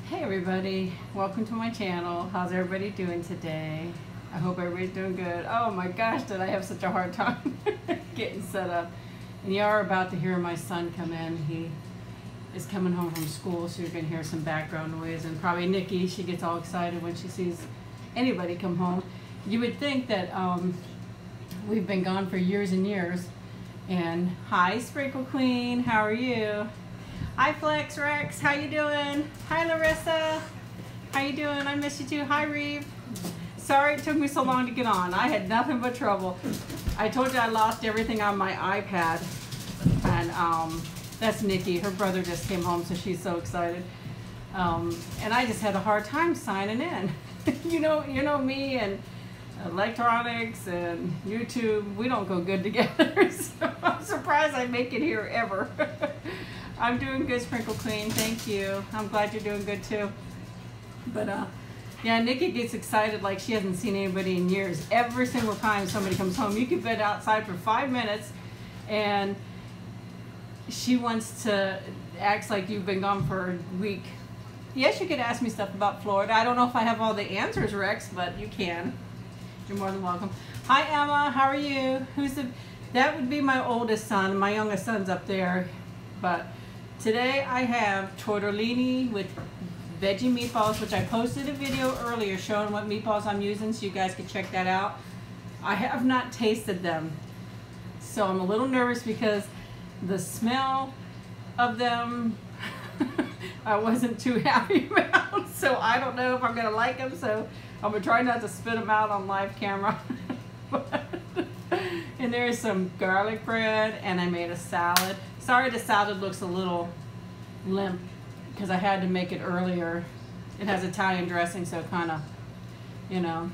Hey everybody, welcome to my channel. How's everybody doing today? I hope everybody's doing good. Oh my gosh, did I have such a hard time getting set up. And you are about to hear my son come in. He is coming home from school, so you're going to hear some background noise. And probably Nikki, she gets all excited when she sees anybody come home. You would think that we've been gone for years and years. And hi Sprinkle Queen, how are you? Hi Flex Rex, how you doing? Hi Larissa, how you doing? I miss you too. Hi Reeve. Sorry it took me so long to get on. I had nothing but trouble. I told you I lost everything on my iPad, and that's Nikki. Her brother just came home, so she's so excited. And I just had a hard time signing in. you know me and electronics and YouTube. We don't go good together. So I'm surprised I make it here ever. I'm doing good, Sprinkle Queen. Thank you. I'm glad you're doing good too. But yeah, Nikki gets excited like she hasn't seen anybody in years. Every single time somebody comes home, you can bed outside for 5 minutes, and she wants to act like you've been gone for a week. Yes, you could ask me stuff about Florida. I don't know if I have all the answers, Rex, but you can. You're more than welcome. Hi, Emma. How are you? That would be my oldest son. My youngest son's up there, but today I have tortellini with veggie meatballs, which I posted a video earlier showing what meatballs I'm using, so you guys can check that out. I have not tasted them, so I'm a little nervous because the smell of them I wasn't too happy about, so I don't know if I'm going to like them, so I'm going to try not to spit them out on live camera. And there's some garlic bread, and I made a salad. Sorry the salad looks a little limp because I had to make it earlier. It has Italian dressing, so kind of, you know.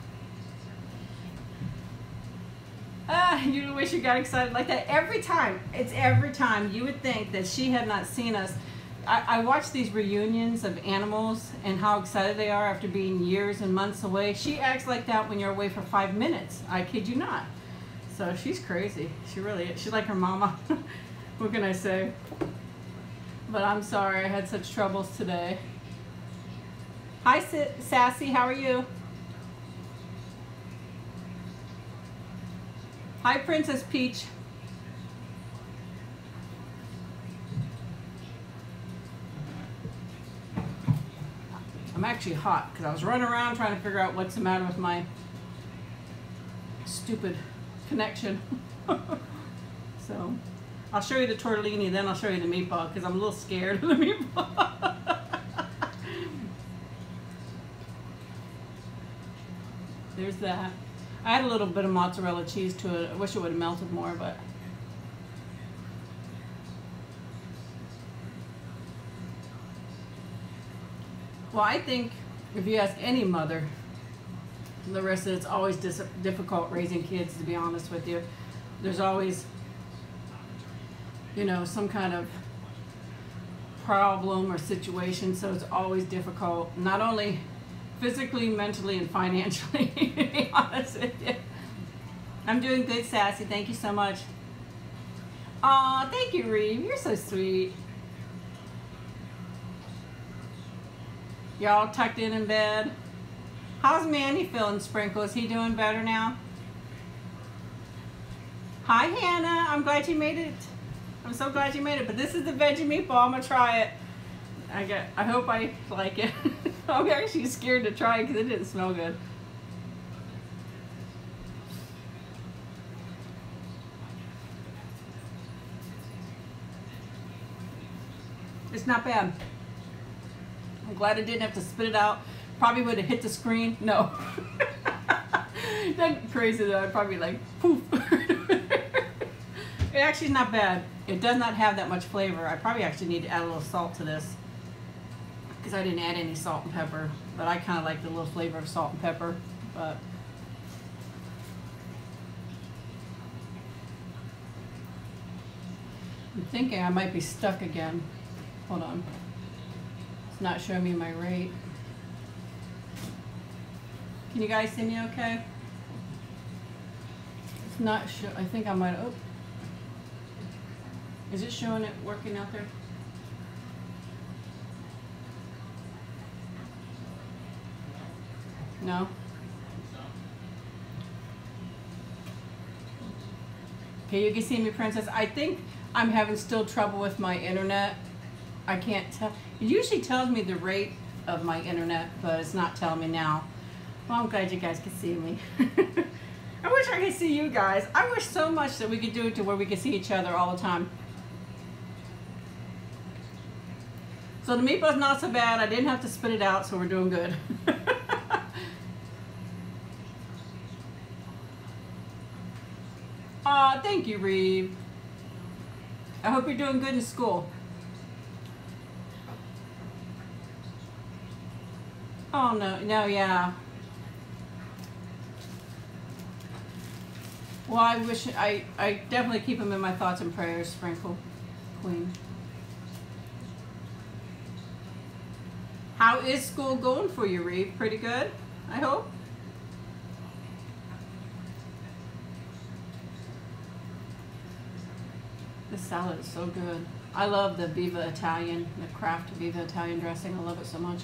You wish you got excited like that. Every time, it's every time. You would think that she had not seen us. I watch these reunions of animals and how excited they are after being years and months away. She acts like that when you're away for 5 minutes. I kid you not. So she's crazy. She really is. She's like her mama. What can I say? But I'm sorry I had such troubles today. Hi Sassy, how are you? Hi Princess Peach. I'm actually hot because I was running around trying to figure out what's the matter with my stupid connection. So I'll show you the tortellini, then I'll show you the meatball because I'm a little scared of the meatball. There's that. I had a little bit of mozzarella cheese to it. I wish it would have melted more, but well, I think if you ask any mother, Larissa, it's always difficult raising kids, to be honest with you. There's always, you know, some kind of problem or situation, so it's always difficult, not only physically, mentally, and financially, to be honest with you. I'm doing good, Sassy. Thank you so much. Aw, thank you, Reeve. You're so sweet. Y'all tucked in bed. How's Manny feeling, Sprinkle? Is he doing better now? Hi, Hannah. I'm glad you made it. I'm so glad you made it. But this is the veggie meatball. I'm gonna try it. I hope I like it. I'm actually scared to try it because it didn't smell good. It's not bad. I'm glad I didn't have to spit it out. Probably would have hit the screen. No. That's crazy though. I'd probably like poof. It actually is not bad. It does not have that much flavor. I probably actually need to add a little salt to this because I didn't add any salt and pepper. But I kind of like the little flavor of salt and pepper. But I'm thinking I might be stuck again. Hold on. It's not showing me my rate. Can you guys see me okay? It's not show. I think I might. Oh. Is it showing it working out there? No? Okay, you can see me, Princess. I think I'm having still trouble with my internet. I can't tell. It usually tells me the rate of my internet, but it's not telling me now. Well, I'm glad you guys can see me. I wish I could see you guys. I wish so much that we could do it to where we could see each other all the time. So the meatball's not so bad. I didn't have to spit it out, so we're doing good. Aw, thank you, Reeve. I hope you're doing good in school. Oh, no, yeah. Well, I wish, I definitely keep them in my thoughts and prayers, Sprinkle Queen. How is school going for you, Reeve? Pretty good, I hope? This salad is so good. I love the Viva Italian, the Kraft Viva Italian dressing. I love it so much.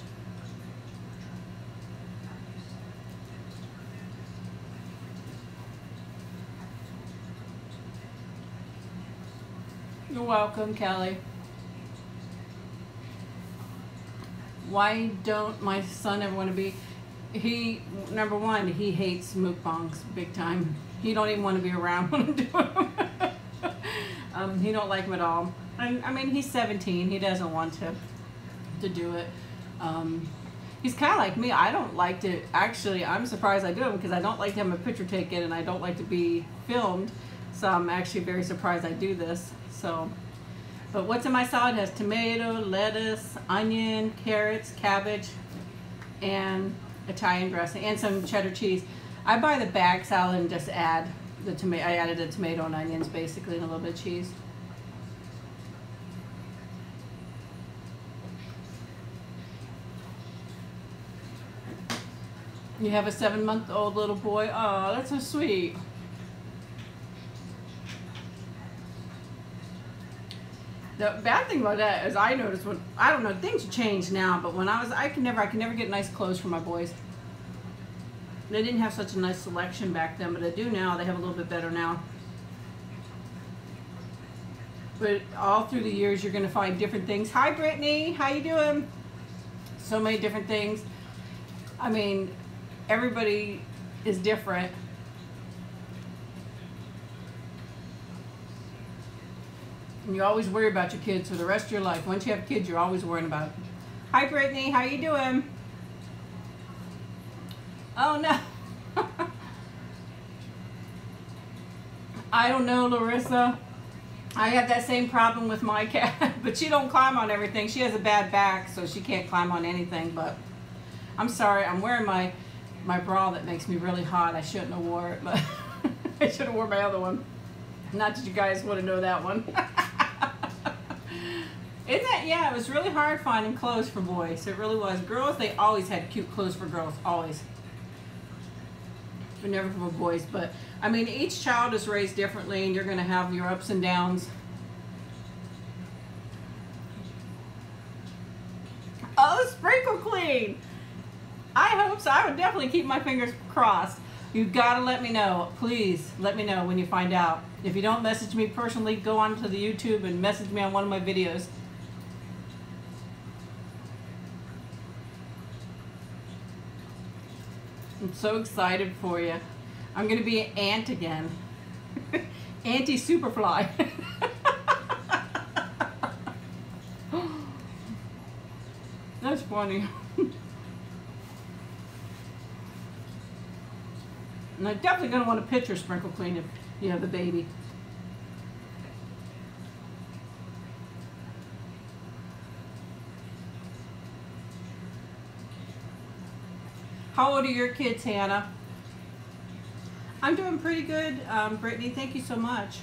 You're welcome, Kelly. Why don't my son ever want to be? Number one, he hates mukbangs big time. He don't even want to be around when I'm doing them. He don't like them at all. I mean, he's 17. He doesn't want to do it. He's kind of like me. I don't like to. Actually, I'm surprised I do them because I don't like to have my picture taken and I don't like to be filmed. So I'm actually very surprised I do this. So, but what's in my salad has tomato, lettuce, onion, carrots, cabbage, and Italian dressing, and some cheddar cheese. I buy the bag salad and just add the tomato. I added the tomato and onions basically, and a little bit of cheese. You have a 7-month-old little boy. Oh, that's so sweet. The bad thing about that is I noticed when, I don't know, things change now, but when I could never get nice clothes for my boys. They didn't have such a nice selection back then, but they do now. They have a little bit better now. But all through the years, you're going to find different things. Hi, Brittany. How you doing? So many different things. I mean, everybody is different. And you always worry about your kids for the rest of your life. Once you have kids, you're always worrying about it. Hi, Brittany. How you doing? Oh, no. I don't know, Larissa. I have that same problem with my cat, but she don't climb on everything. She has a bad back, so she can't climb on anything, but I'm sorry. I'm wearing my bra that makes me really hot. I shouldn't have wore it, but I should have worn my other one. Not that you guys want to know that one. Isn't that, yeah, it was really hard finding clothes for boys. It really was. Girls, they always had cute clothes for girls, always. But never for boys. But, I mean, each child is raised differently, and you're going to have your ups and downs. Oh, Sprinkle Queen! I hope so. I would definitely keep my fingers crossed. You gotta let me know. Please let me know when you find out. If you don't message me personally, go on to the YouTube and message me on one of my videos. I'm so excited for you. I'm gonna be an ant again. Auntie Superfly. That's funny. And I'm definitely going to want a picture, Sprinkle Queen, if you have a baby. How old are your kids, Hannah? I'm doing pretty good, Brittany. Thank you so much.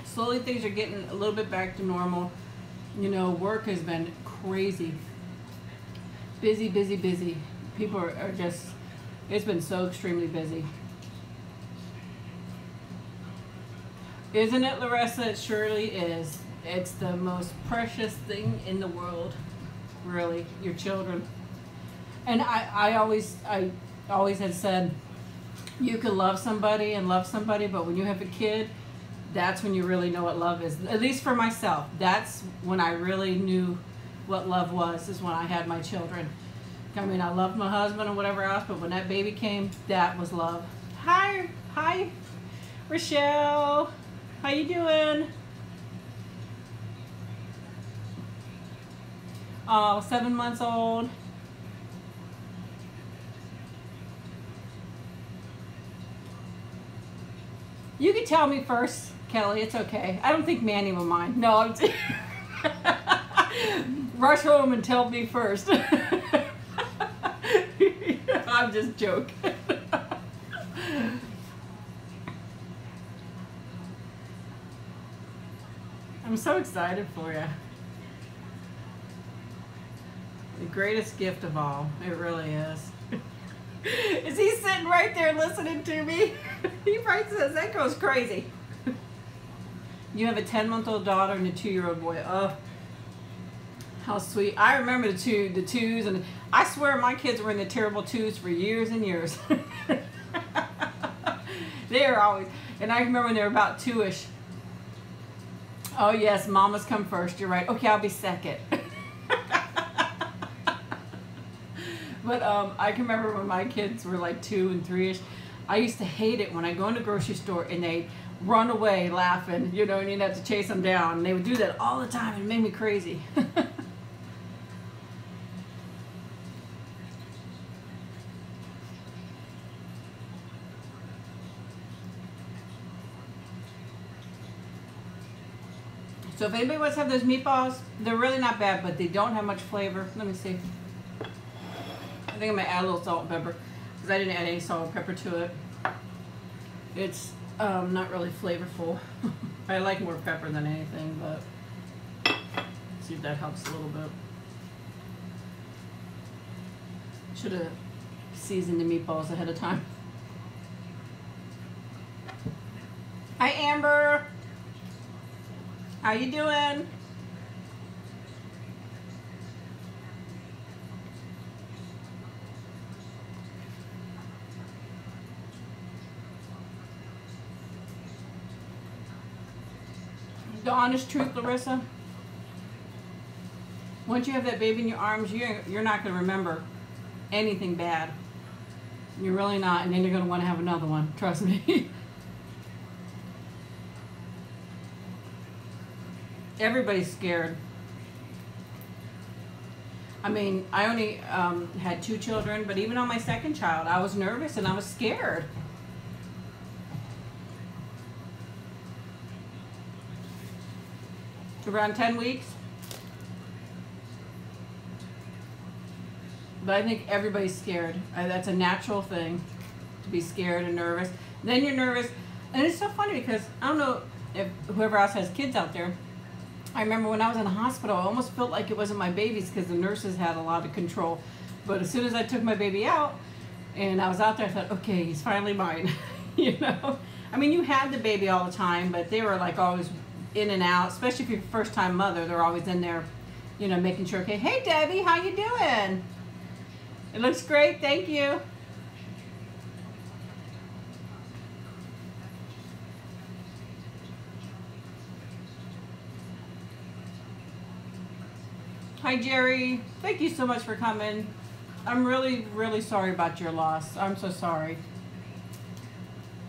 Slowly things are getting a little bit back to normal. You know, work has been crazy. Busy, busy, busy. People are just, it's been so extremely busy. Isn't it, Larissa? It surely is. It's the most precious thing in the world, really, your children. And I always had said, you can love somebody and love somebody, but when you have a kid, that's when you really know what love is. At least for myself, that's when I really knew what love was, is when I had my children. I mean, I loved my husband and whatever else, but when that baby came, that was love. Hi, Rochelle. How you doing? Oh, 7 months old. You can tell me first, Kelly. It's okay. I don't think Manny will mind. No, I'm rush home and tell me first. I'm just joking. I'm so excited for you. The greatest gift of all. It really is. Is he sitting right there listening to me? He probably says, that goes crazy. You have a 10-month-old daughter and a 2-year-old boy. Oh, how sweet. I remember the twos, and I swear my kids were in the terrible twos for years and years. They were always, and I remember when they were about 2-ish. Oh yes, mama's come first. You're right. Okay, I'll be second. But I can remember when my kids were like 2 and 3-ish. I used to hate it when I go in the grocery store and they'd run away laughing, you know, and you'd have to chase them down. And they would do that all the time. It made me crazy. So if anybody wants to have those meatballs, they're really not bad, but they don't have much flavor. Let me see. I think I'm going to add a little salt and pepper because I didn't add any salt and pepper to it. It's not really flavorful. I like more pepper than anything, but see if that helps a little bit. Should have seasoned the meatballs ahead of time. Hi, Amber. How you doing? The honest truth, Larissa, once you have that baby in your arms, you're not going to remember anything bad. You're really not, and then you're going to want to have another one. Trust me. Everybody's scared. I mean, I only had 2 children, but even on my second child, I was nervous and I was scared. Around 10 weeks. But I think everybody's scared. That's a natural thing, to be scared and nervous. And then you're nervous. And it's so funny because I don't know if whoever else has kids out there. I remember when I was in the hospital, I almost felt like it wasn't my baby's because the nurses had a lot of control. But as soon as I took my baby out and I was out there, I thought, okay, he's finally mine. You know? I mean, you had the baby all the time, but they were like always in and out, especially if you're a first-time mother. They're always in there, you know, making sure, okay, hey, Debbie, how you doing? It looks great, thank you. Hi, Jerry. Thank you so much for coming. I'm really, really sorry about your loss. I'm so sorry.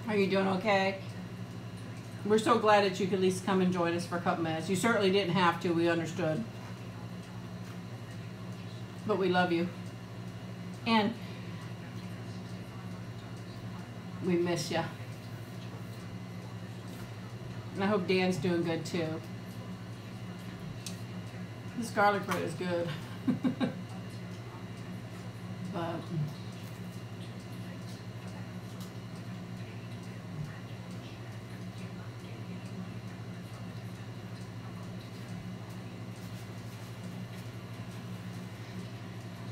Are you doing okay? We're so glad that you could at least come and join us for a couple minutes. You certainly didn't have to. We understood. But we love you. And we miss you. And I hope Dan's doing good too. This garlic bread is good. But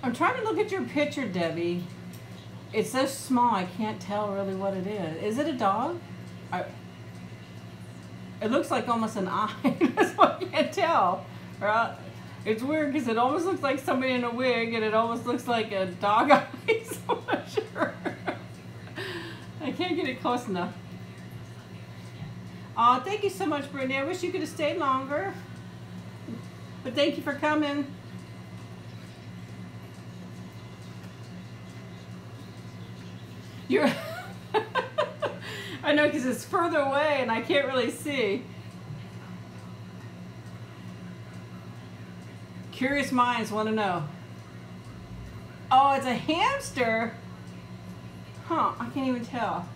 I'm trying to look at your picture, Debbie. It's so small I can't tell really what it is. Is it a dog? It looks like almost an eye. That's why I can't tell. It's weird because it almost looks like somebody in a wig, and it almost looks like a dog eye. So I'm not sure. I can't get it close enough. Oh, thank you so much, Brittany. I wish you could have stayed longer. But thank you for coming. You're I know, because it's further away and I can't really see. Curious minds want to know. Oh, it's a hamster? Huh, I can't even tell.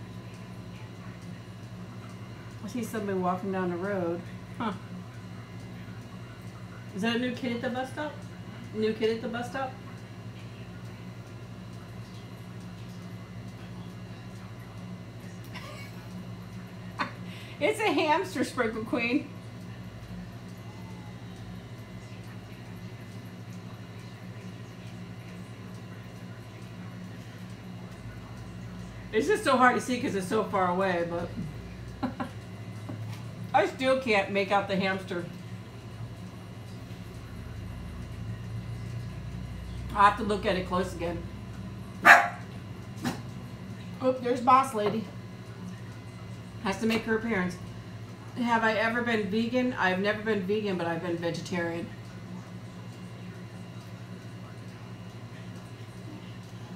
I see somebody walking down the road. Huh. Is that a new kid at the bus stop? New kid at the bus stop? It's a hamster, Sprinkle Queen. It's just so hard to see because it's so far away, but I still can't make out the hamster. I'll have to look at it close again. Oh, there's Boss Lady. Has to make her appearance. Have I ever been vegan? I've never been vegan, but I've been vegetarian.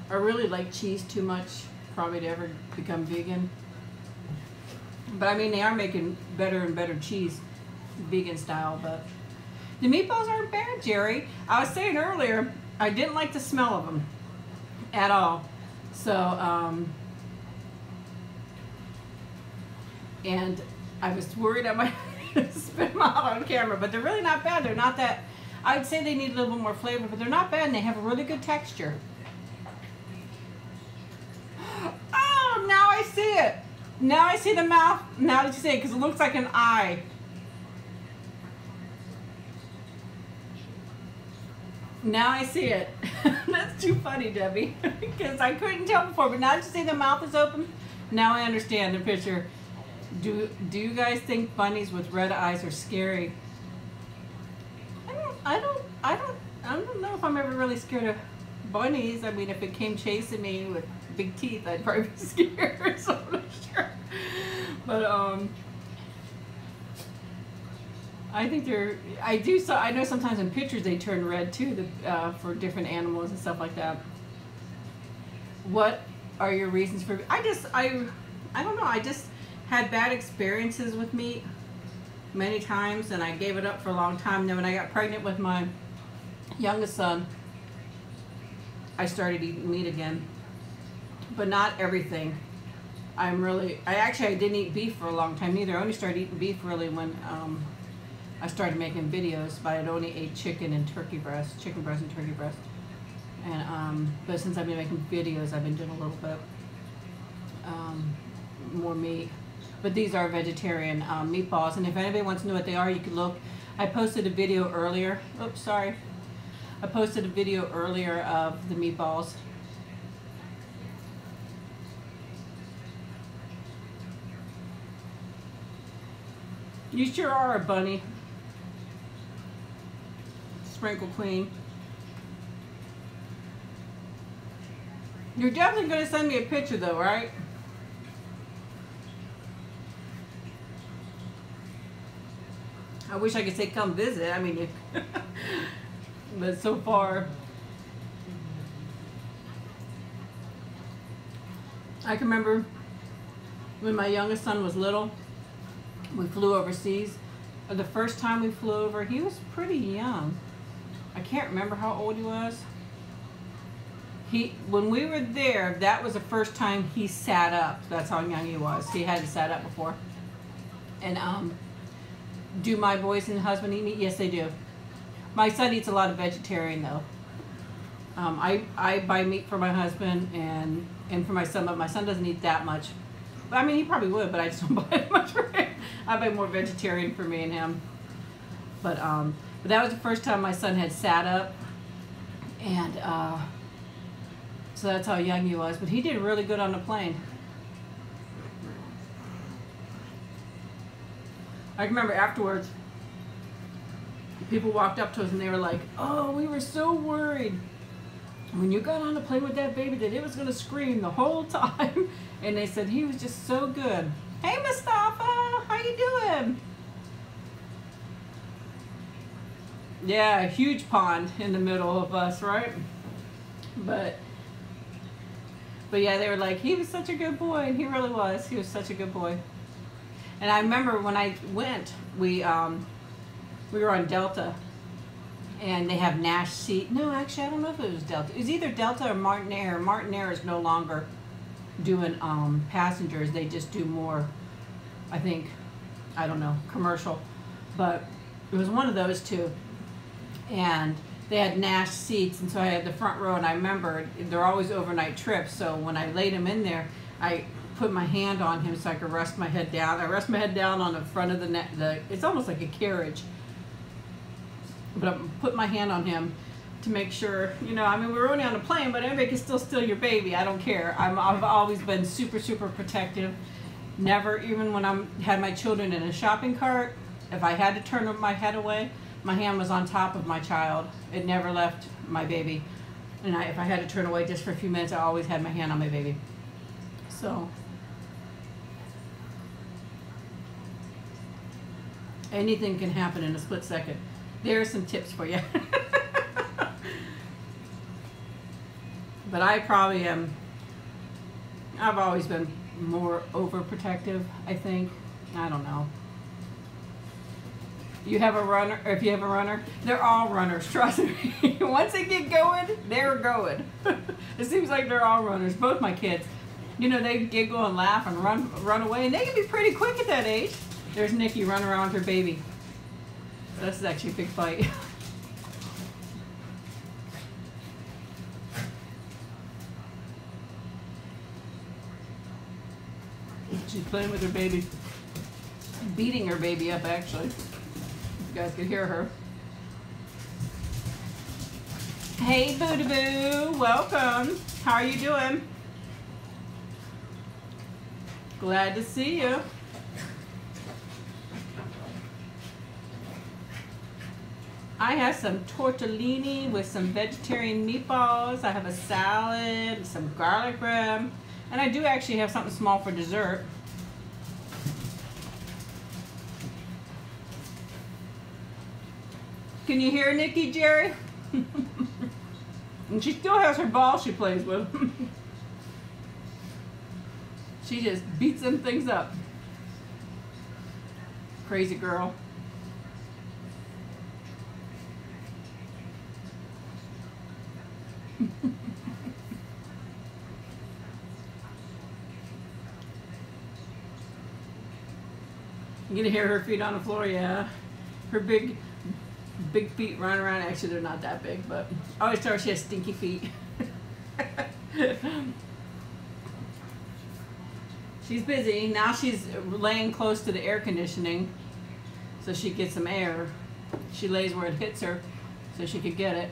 I really like cheese too much, probably to ever become vegan. But I mean, they are making better and better cheese, vegan style, but the meatballs aren't bad, Jerry. I was saying earlier, I didn't like the smell of them at all. So, and I was worried I might spit them out on camera, but they're really not bad. They're not that, I would say they need a little bit more flavor, but they're not bad and they have a really good texture. Oh, now I see it. Now I see the mouth, now that you say it, because it looks like an eye. Now I see it. That's too funny, Debbie, because I couldn't tell before, but now that you see the mouth is open, now I understand the picture. Do you guys think bunnies with red eyes are scary? I don't know if I'm ever really scared of bunnies. I mean, if it came chasing me with big teeth, I'd probably be scared, so I'm not sure. But I think I know sometimes in pictures they turn red too, for different animals and stuff like that. What are your reasons for? I don't know. I just had bad experiences with meat many times, and I gave it up for a long time. Then when I got pregnant with my youngest son, I started eating meat again, but not everything. I didn't eat beef for a long time either. I only started eating beef really when I started making videos, but I'd only ate chicken and turkey breast, chicken breast and turkey breast. And but since I've been making videos, I've been doing a little bit more meat. But these are vegetarian meatballs, and if anybody wants to know what they are, you can look. I posted a video earlier. Oops, sorry. I posted a video earlier of the meatballs. You sure are a bunny, Sprinkle Queen. You're definitely going to send me a picture though, right? I wish I could say come visit. I mean, but so far, I can remember when my youngest son was little, we flew overseas. The first time we flew over, he was pretty young. I can't remember how old he was. When we were there, that was the first time he sat up. That's how young he was. He hadn't sat up before. And do my boys and husband eat meat? Yes, they do. My son eats a lot of vegetarian though. I buy meat for my husband and for my son, but my son doesn't eat that much. I mean, he probably would, but I just don't buy it much for him. I buy more vegetarian for me and him. But that was the first time my son had sat up, and so that's how young he was. But he did really good on the plane. I remember afterwards, people walked up to us and they were like, "Oh, we were so worried when you got on the plane with that baby that it was going to scream the whole time." And they said he was just so good. Hey, Mustafa, how you doing? Yeah, a huge pond in the middle of us, right? But yeah, they were like, he was such a good boy, and he really was. He was such a good boy. And I remember when I went, we were on Delta, and they have Nash seat. No, actually, I don't know if it was Delta. It was either Delta or Martinair. Martinair is no longer doing passengers. They just do more, I think, I don't know, commercial. But it was one of those two. And they had Nash seats, and so I had the front row, and I remember they're always overnight trips, so when I laid him in there, I put my hand on him so I could rest my head down. I rest my head down on the front of it's almost like a carriage, but I put my hand on him to make sure, you know, I mean, we were only on a plane, but anybody can still steal your baby. I don't care. I've always been super, super protective. Never, even when I had my children in a shopping cart, if I had to turn my head away, my hand was on top of my child. It never left my baby. And if I had to turn away just for a few minutes, I always had my hand on my baby. So, anything can happen in a split second. There are some tips for you. But I probably am, I've always been more overprotective, I think. I don't know. You have a runner, or if you have a runner, they're all runners, trust me. Once they get going, they're going. It seems like they're all runners, both my kids. You know, they giggle and laugh and run away, and they can be pretty quick at that age. There's Nikki running around with her baby. This is actually a big fight. She's playing with her baby. Beating her baby up, actually. You guys can hear her. Hey, Boo-da-Boo. Welcome. How are you doing? Glad to see you. I have some tortellini with some vegetarian meatballs. I have a salad, some garlic bread, and I do actually have something small for dessert. Can you hear Nikki, Jerry? And she still has her ball she plays with. She just beats them things up. Crazy girl. You gonna hear her feet on the floor, yeah. Her big feet running around. Actually, they're not that big, but I always tell her she has stinky feet. She's busy. Now she's laying close to the air conditioning so she gets some air. She lays where it hits her so she could get it.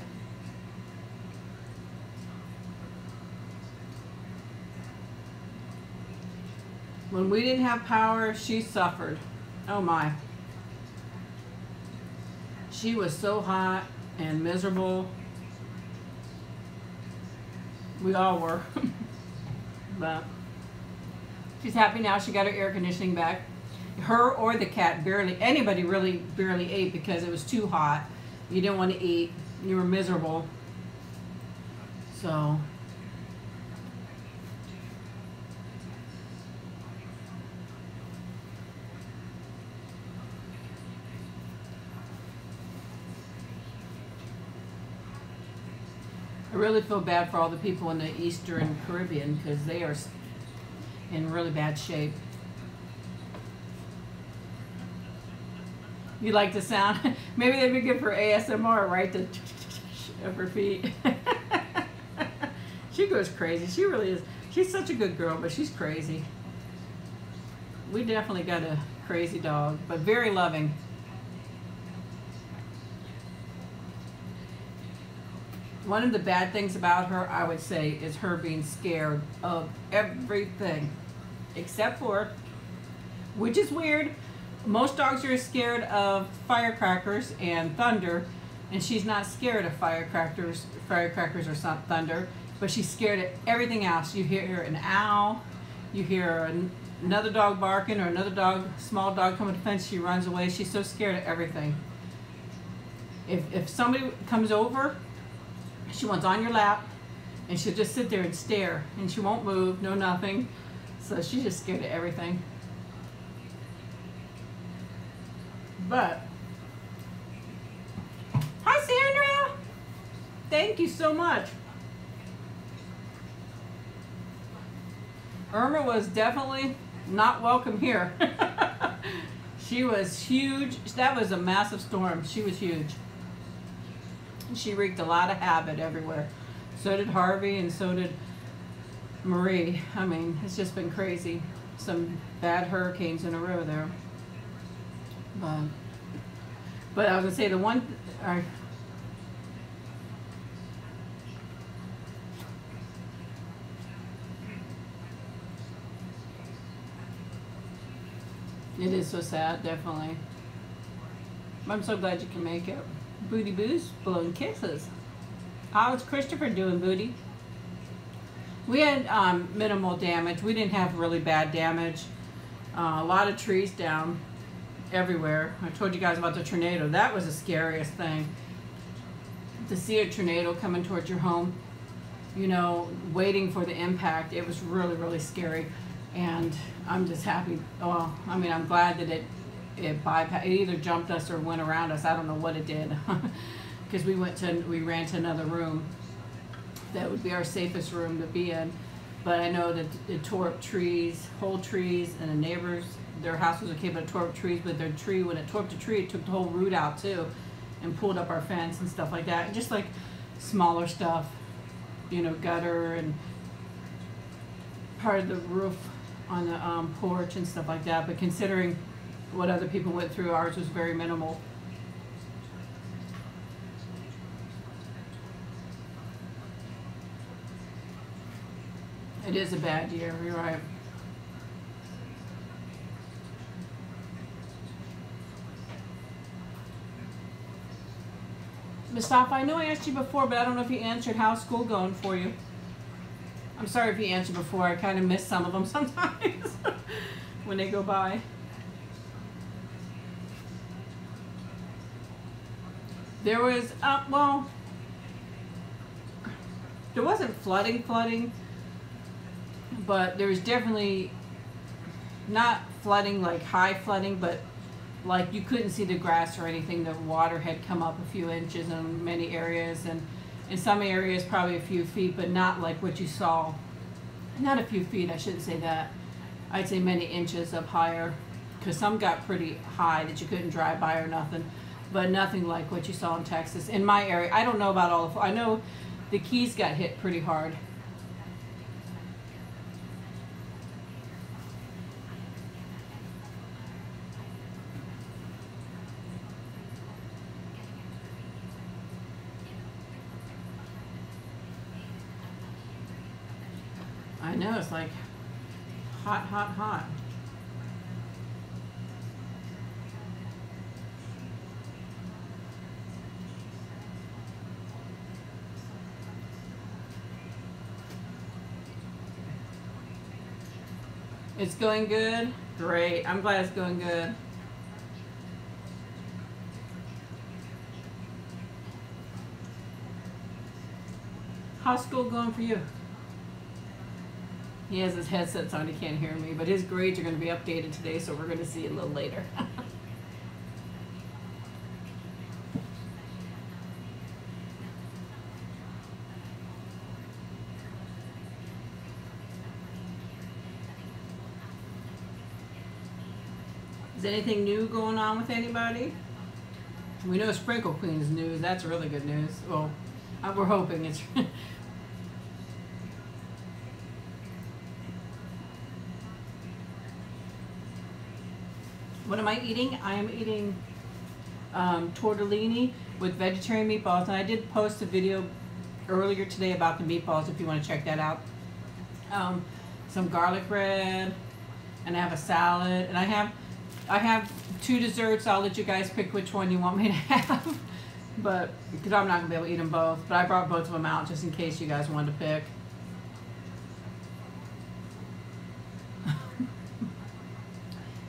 When we didn't have power, she suffered. Oh my. She was so hot and miserable. We all were. But she's happy now. She got her air conditioning back. Her or the cat anybody really barely ate because it was too hot. You didn't want to eat. You were miserable. So I really feel bad for all the people in the Eastern Caribbean because they are in really bad shape. You like the sound? Maybe they'd be good for ASMR, right? The of her feet. She goes crazy. She really is. She's such a good girl, but she's crazy. We definitely got a crazy dog, but very loving. One of the bad things about her, I would say, is her being scared of everything. Except for, which is weird, Most dogs are scared of firecrackers and thunder, and she's not scared of firecrackers or thunder, but she's scared of everything else. You hear an owl, you hear another dog barking or another dog, small dog coming to the fence, she runs away. She's so scared of everything. If somebody comes over, she wants on your lap, and she'll just sit there and stare, and she won't move, no nothing. So she's just scared of everything. But, hi Sandra! Thank you so much. Irma was definitely not welcome here. She was huge. That was a massive storm. She was huge. She wreaked a lot of havoc everywhere. So did Harvey and so did Marie. I mean, it's just been crazy. Some bad hurricanes in a row there. But I was gonna say the one. It is so sad, definitely. I'm so glad you can make it. Booty Boo's blowing kisses. How's Christopher doing, Booty? We had minimal damage. We didn't have really bad damage. A lot of trees down everywhere. I told you guys about the tornado. That was the scariest thing. To see a tornado coming towards your home, you know, waiting for the impact. It was really, really scary. And I'm just happy. Well, I mean, I'm glad that it bypassed. It either jumped us or went around us. I don't know what it did, because we ran to another room. That would be our safest room to be in. But I know that it tore up trees, whole trees, and the neighbors, their house was okay, but it tore up trees. But their tree, when it tore up the tree, it took the whole root out too, and pulled up our fence and stuff like that. And just like smaller stuff, you know, gutter and part of the roof on the porch and stuff like that. But considering what other people went through, ours was very minimal. It is a bad year, you're right. Mustafa, I know I asked you before, but I don't know if you answered. How's school going for you? I'm sorry if you answered before. I kind of miss some of them sometimes when they go by. There was, well, there wasn't flooding, but there was definitely not flooding, like high flooding, but like you couldn't see the grass or anything. The water had come up a few inches in many areas, and in some areas probably a few feet, but not like what you saw. Not a few feet, I shouldn't say that. I'd say many inches up higher, because some got pretty high that you couldn't drive by or nothing, but nothing like what you saw in Texas. In my area, I don't know about all of, I know the Keys got hit pretty hard. I know, it's like hot, hot, hot. It's going good? Great. I'm glad it's going good. How's school going for you? He has his headsets on, he can't hear me, but his grades are going to be updated today, so we're going to see a little later. Is anything new going on with anybody? We know Sprinkle Queen is new. That's really good news. Well, we're hoping it's... What am I eating? I am eating tortellini with vegetarian meatballs, and I did post a video earlier today about the meatballs if you want to check that out. Some garlic bread, and I have a salad, and I have I have 2 desserts. I'll let you guys pick which one you want me to have. But, because I'm not going to be able to eat them both. But I brought both of them out just in case you guys wanted to pick.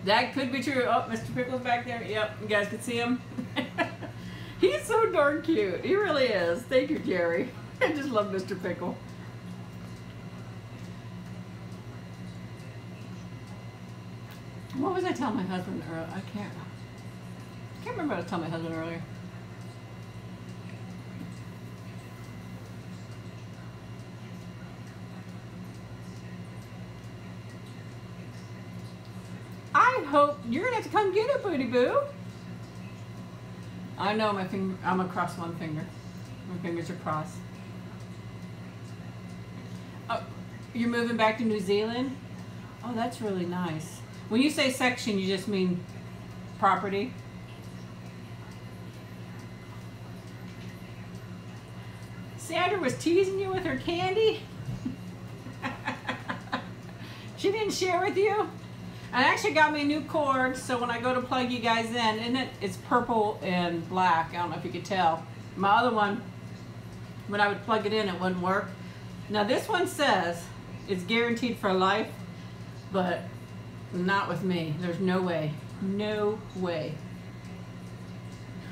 That could be true. Oh, Mr. Pickle's back there. Yep, you guys can see him. He's so darn cute. He really is. Thank you, Jerry. I just love Mr. Pickle. What was I telling my husband earlier? I can't remember what I was telling my husband earlier. I hope you're gonna have to come get it, Booty Boo. I know my finger. I'm gonna cross one finger. My fingers are crossed. Oh, you're moving back to New Zealand? Oh, that's really nice. When you say section, you just mean property? Sandra was teasing you with her candy? She didn't share with you? I actually got me a new cord, so when I go to plug you guys in, and it's purple and black. I don't know if you could tell. My other one, when I would plug it in, it wouldn't work. Now this one says it's guaranteed for life, but not with me. There's no way. No way.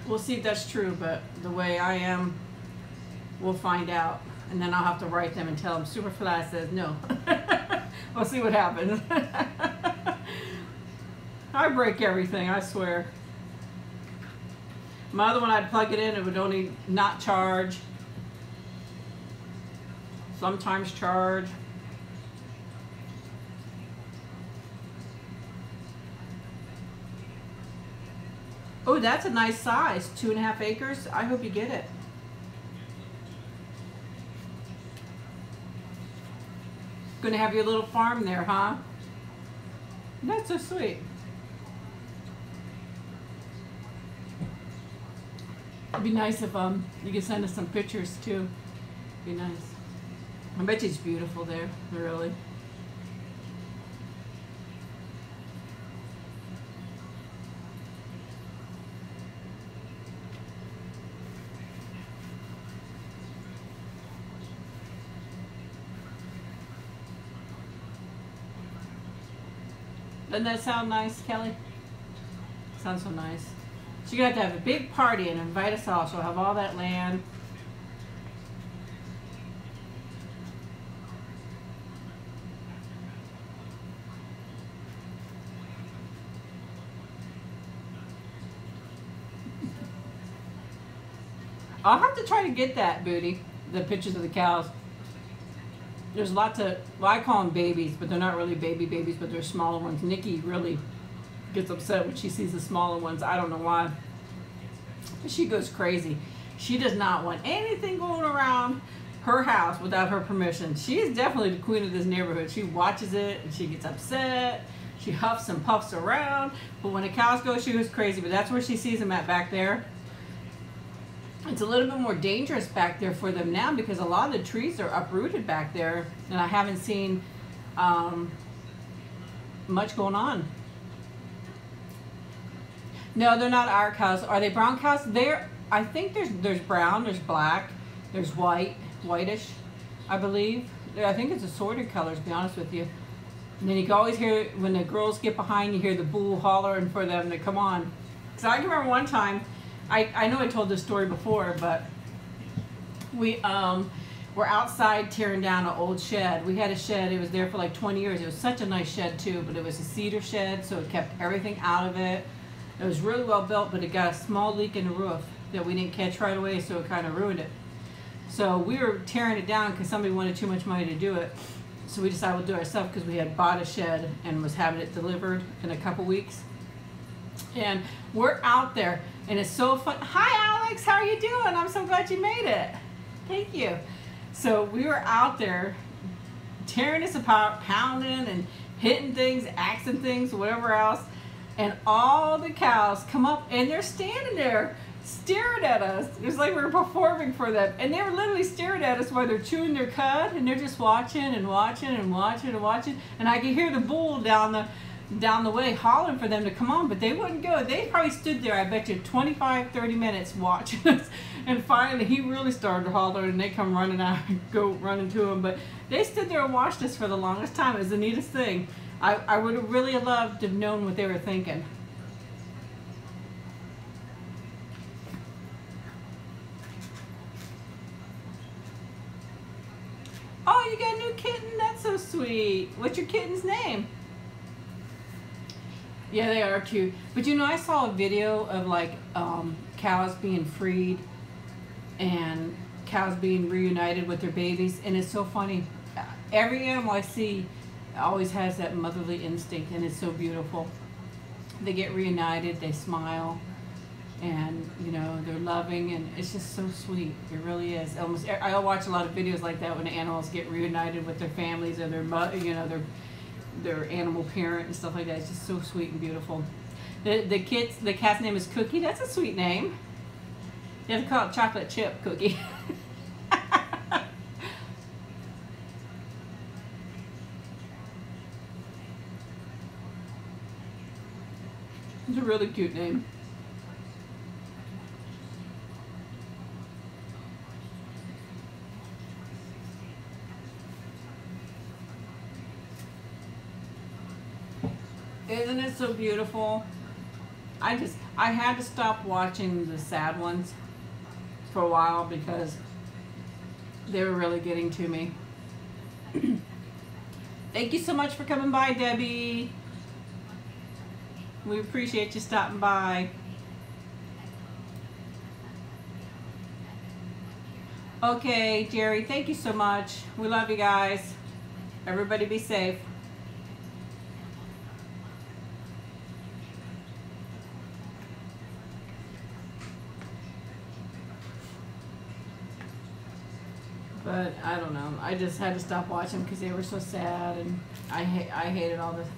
We'll see if that's true, but the way I am, we'll find out. And then I'll have to write them and tell them Superfly says no. We'll see what happens. I break everything, I swear. My other one, I'd plug it in, it would only not charge. Sometimes charge. Oh, that's a nice size, 2.5 acres. I hope you get it. Gonna have your little farm there, huh? That's so sweet. It'd be nice if you could send us some pictures too. Be nice. I bet you it's beautiful there, really. Doesn't that sound nice, Kelly? Sounds so nice. So you're gonna have to have a big party and invite us all. So we'll have all that land. I'll have to try to get that, Booty. The pictures of the cows. There's lots of, well, I call them babies, but they're not really babies, but they're smaller ones. Nikki really gets upset when she sees the smaller ones. I don't know why. But she goes crazy. She does not want anything going around her house without her permission. She is definitely the queen of this neighborhood. She watches it and she gets upset. She huffs and puffs around. But when the cows go, she goes crazy. But that's where she sees them at back there. It's a little bit more dangerous back there for them now because a lot of the trees are uprooted back there, and I haven't seen much going on. No, they're not our cows. Are they brown cows? I think there's brown, there's black, there's white, whitish, I believe. I think it's assorted colors, to be honest with you. And then you can always hear, when the girls get behind, you hear the bull hollering for them to come on. So I can remember one time, I know I told this story before, but we were outside tearing down an old shed. We had a shed, it was there for like 20 years. It was such a nice shed too, but it was a cedar shed, so it kept everything out of it. It was really well built, but it got a small leak in the roof that we didn't catch right away, so it kind of ruined it. So we were tearing it down because somebody wanted too much money to do it. So we decided we'll do it ourselves because we had bought a shed and was having it delivered in a couple weeks. And we're out there, and it's so fun. Hi, Alex, how are you doing? I'm so glad you made it. Thank you. So we were out there tearing this apart, pounding and hitting things, axing things, whatever else. And all the cows come up, and they're standing there staring at us. It was like we were performing for them. And they were literally staring at us while they're chewing their cud, and they're just watching and watching and watching and watching. And I could hear the bull down down the way hollering for them to come on, but they wouldn't go. They probably stood there, I bet you, 25, 30 minutes watching us. And finally, he really started to holler, and they come running out, go running to him. But they stood there and watched us for the longest time. It was the neatest thing. I would have really loved to have known what they were thinking. Oh, you got a new kitten? That's so sweet. What's your kitten's name? Yeah, they are cute. But you know, I saw a video of like cows being freed and cows being reunited with their babies, and it's so funny. Every animal I see always has that motherly instinct, and it's so beautiful. They get reunited, they smile, and you know, they're loving, and it's just so sweet. It really is. I watch a lot of videos like that when animals get reunited with their families or their their animal parent and stuff like that. It's just so sweet and beautiful. The cat's name is Cookie. That's a sweet name. You have to call it Chocolate Chip Cookie. It's a really cute name. Isn't it so beautiful? I had to stop watching the sad ones for a while because they were really getting to me. Thank you so much for coming by, Debbie. We appreciate you stopping by. Okay, Jerry, thank you so much. We love you guys. Everybody be safe. But I don't know. I just had to stop watching because they were so sad, and I hated all this.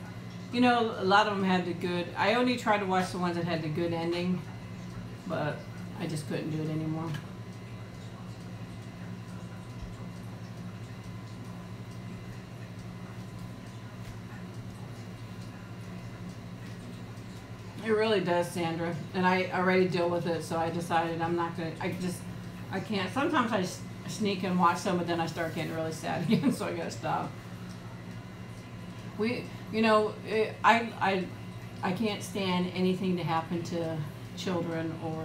You know, a lot of them had the good. I only tried to watch the ones that had the good ending, but I just couldn't do it anymore. It really does, Sandra, and I already deal with it, so I decided I'm not gonna. I can't. Sometimes I sneak and watch some, but then I start getting really sad again, so I gotta stop. You know, I can't stand anything to happen to children or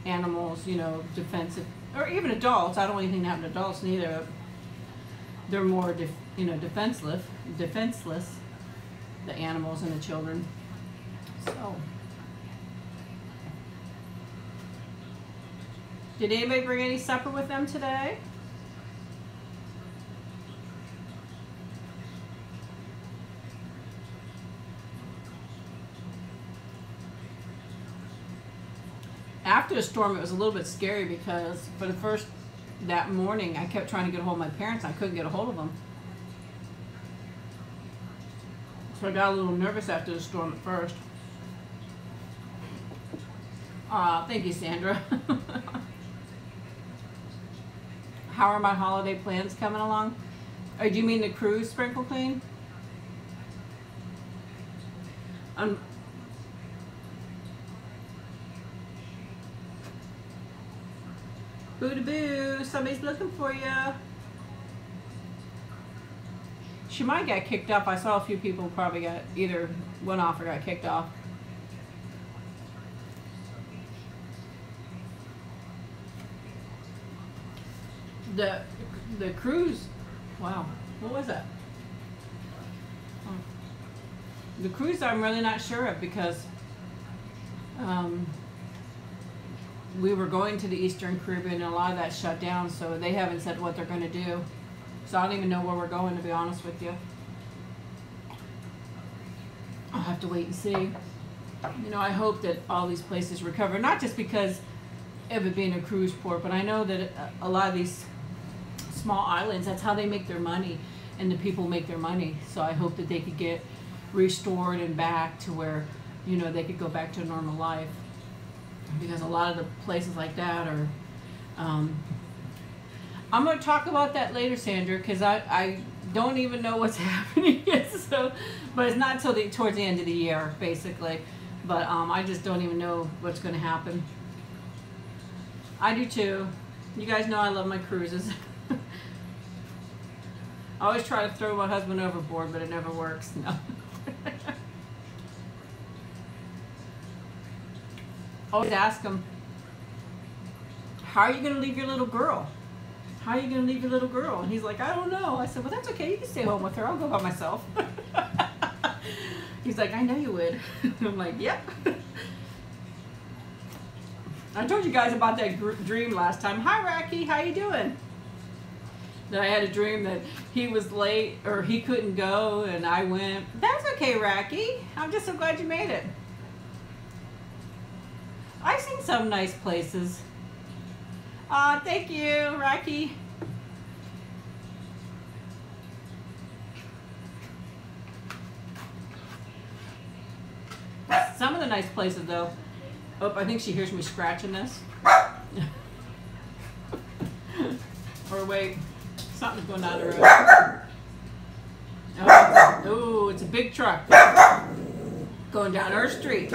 animals, you know, defensive, or even adults. I don't want anything to happen to adults neither. They're more, defenseless, the animals and the children. So, did anybody bring any supper with them today? After the storm, it was a little bit scary because for that morning, I kept trying to get a hold of my parents. I couldn't get a hold of them. So I got a little nervous after the storm at first. Thank you, Sandra. How are my holiday plans coming along? Or do you mean the cruise sprinkle clean? Boo-da-boo, somebody's looking for you. She might get kicked off. I saw a few people probably got either went off or got kicked off. The cruise, wow, what was that? The cruise I'm really not sure of because we were going to the Eastern Caribbean and a lot of that shut down, so they haven't said what they're going to do. So I don't even know where we're going, to be honest with you. I'll have to wait and see. You know, I hope that all these places recover, not just because of it being a cruise port, but I know that a lot of these small islands, that's how they make their money, and the people make their money. So I hope that they could get restored and back to where, you know, they could go back to a normal life. Because a lot of the places like that are, I'm going to talk about that later, Sandra, because don't even know what's happening yet. So, but it's not till towards the end of the year, basically. But I just don't even know what's going to happen. I do too. You guys know I love my cruises. I always try to throw my husband overboard, but it never works. No. Always ask him, how are you going to leave your little girl? How are you going to leave your little girl? And he's like, I don't know. I said, well, that's okay. You can stay home with her. I'll go by myself. He's like, I know you would. I'm like, yep. I told you guys about that dream last time. Hi, Racky. How you doing? That I had a dream that he was late or he couldn't go, and I went. That's okay, Racky. I'm just so glad you made it. I've seen some nice places. Aw, thank you, Racky. Some of the nice places, though. Oh, I think she hears me scratching this. Or wait, something's going down the road. Oh, it's a big truck going down our street.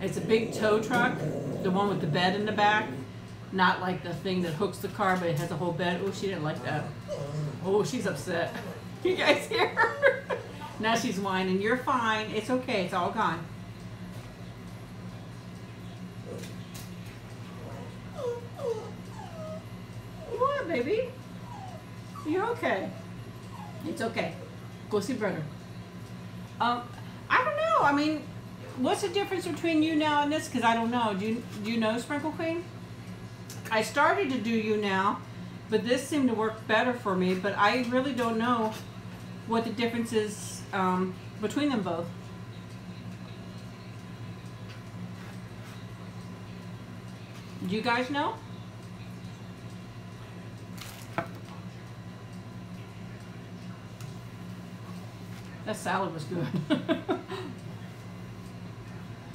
It's a big tow truck, the one with the bed in the back. Not like the thing that hooks the car, but it has a whole bed. Oh, she didn't like that. Oh, she's upset. You guys hear her? Now she's whining. You're fine. It's okay. It's all gone. What, baby? You're okay. It's okay. Go see brother. I don't know. I mean, what's the difference between you now and this? Because I don't know. Do you know Sprinkle Queen? I started to do you now, but this seemed to work better for me. But I really don't know what the difference is between them both. Do you guys know? That salad was good.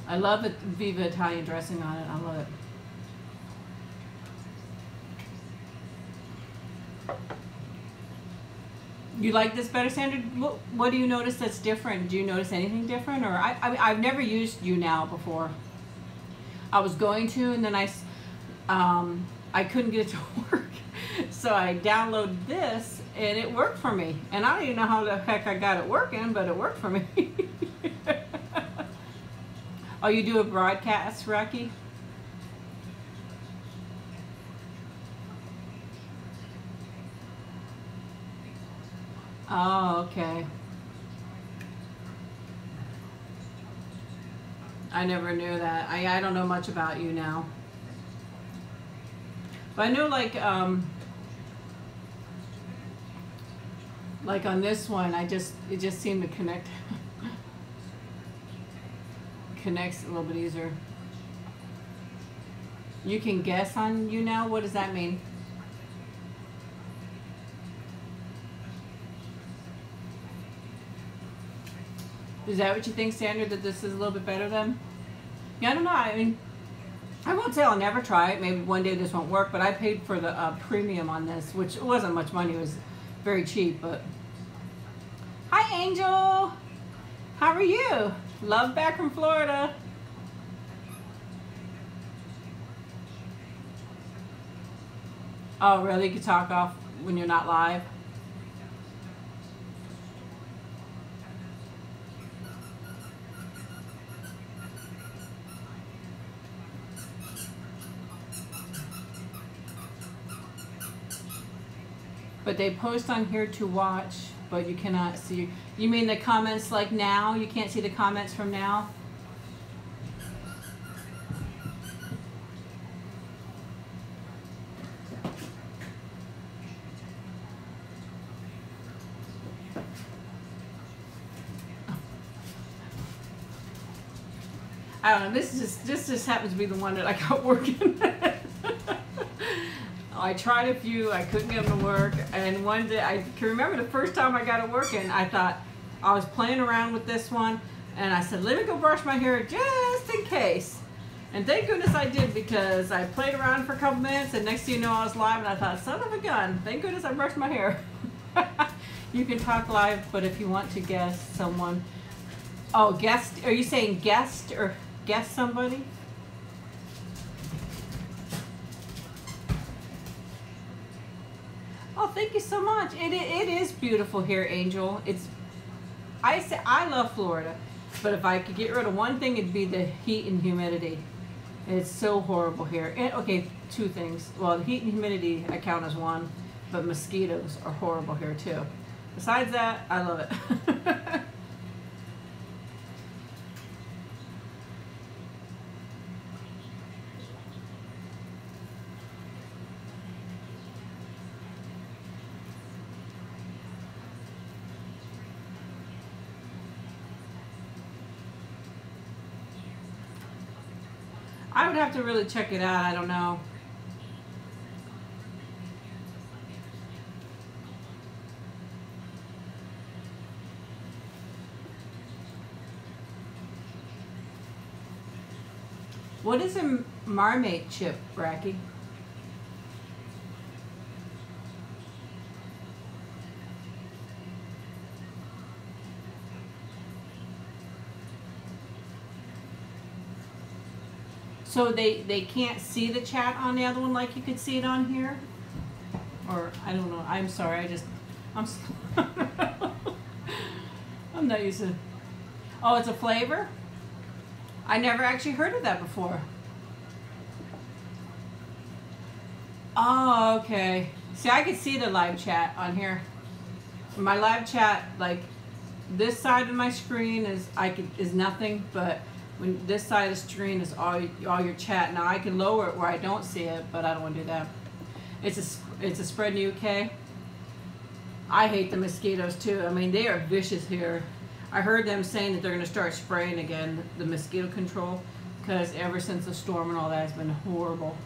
I love the Viva Italian dressing on it. I love it. You like this better, Sandra? What do you notice that's different? Do you notice anything different? Or I've never used You Now before. I was going to, and then I couldn't get it to work. So I downloaded this, and it worked for me. And I don't even know how the heck I got it working, but it worked for me. Oh, you do a broadcast, Rocky? Oh, okay. I never knew that. I don't know much about You Now. But I know like on this one, it just seemed to connect. Connects a little bit easier. You can guess on You Now? What does that mean? Is that what you think, Sandra, that this is a little bit better than? Yeah, I don't know. I mean, I won't say I'll never try it. Maybe one day this won't work, but I paid for the premium on this, which wasn't much money. It was very cheap, but... Hi, Angel! How are you? Love back from Florida. Oh, really? You can talk off when you're not live? But they post on here to watch, but you cannot see. You mean the comments like now? You can't see the comments from now? I don't know. This just happens to be the one that I got working. I tried a few, I couldn't get them to work, and one day, I can remember the first time I got it working, I thought, I was playing around with this one, and I said, let me go brush my hair just in case. And thank goodness I did, because I played around for a couple minutes, and next thing you know, I was live, and I thought, son of a gun, thank goodness I brushed my hair. You can talk live, but if you want to guest someone, oh, guest, are you saying guest or guest somebody? Oh, thank you so much. It is beautiful here, Angel. I love Florida, but if I could get rid of one thing, it'd be the heat and humidity. It's so horrible here. And, okay, two things. Well, the heat and humidity I count as one, but mosquitoes are horrible here too. Besides that, I love it. I would have to really check it out. I don't know. What is a marmite chip, Bracky? So they can't see the chat on the other one like you could see it on here? Or, I don't know. I'm sorry. I'm not used to. Oh, it's a flavor? I never actually heard of that before. Oh, okay. See, I could see the live chat on here. My live chat, like, this side of my screen is nothing, but when this side of the screen is all your chat. Now I can lower it where I don't see it, but I don't want to do that. It's a spread in the UK. I hate the mosquitoes too. I mean, they are vicious here. I heard them saying that they're going to start spraying again, the mosquito control, because ever since the storm and all that, it's been horrible.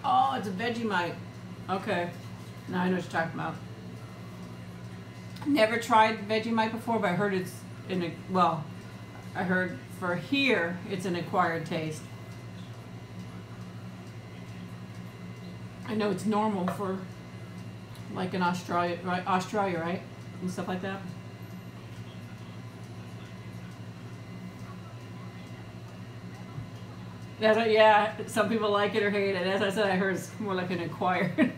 Oh, it's a Vegemite. Okay, now I know what you're talking about. Never tried Vegemite before, but I heard it's I heard for here it's an acquired taste. I know it's normal for like in Australia, right? And stuff like that. Yeah, some people like it or hate it. As I said, I heard it's more like an acquired.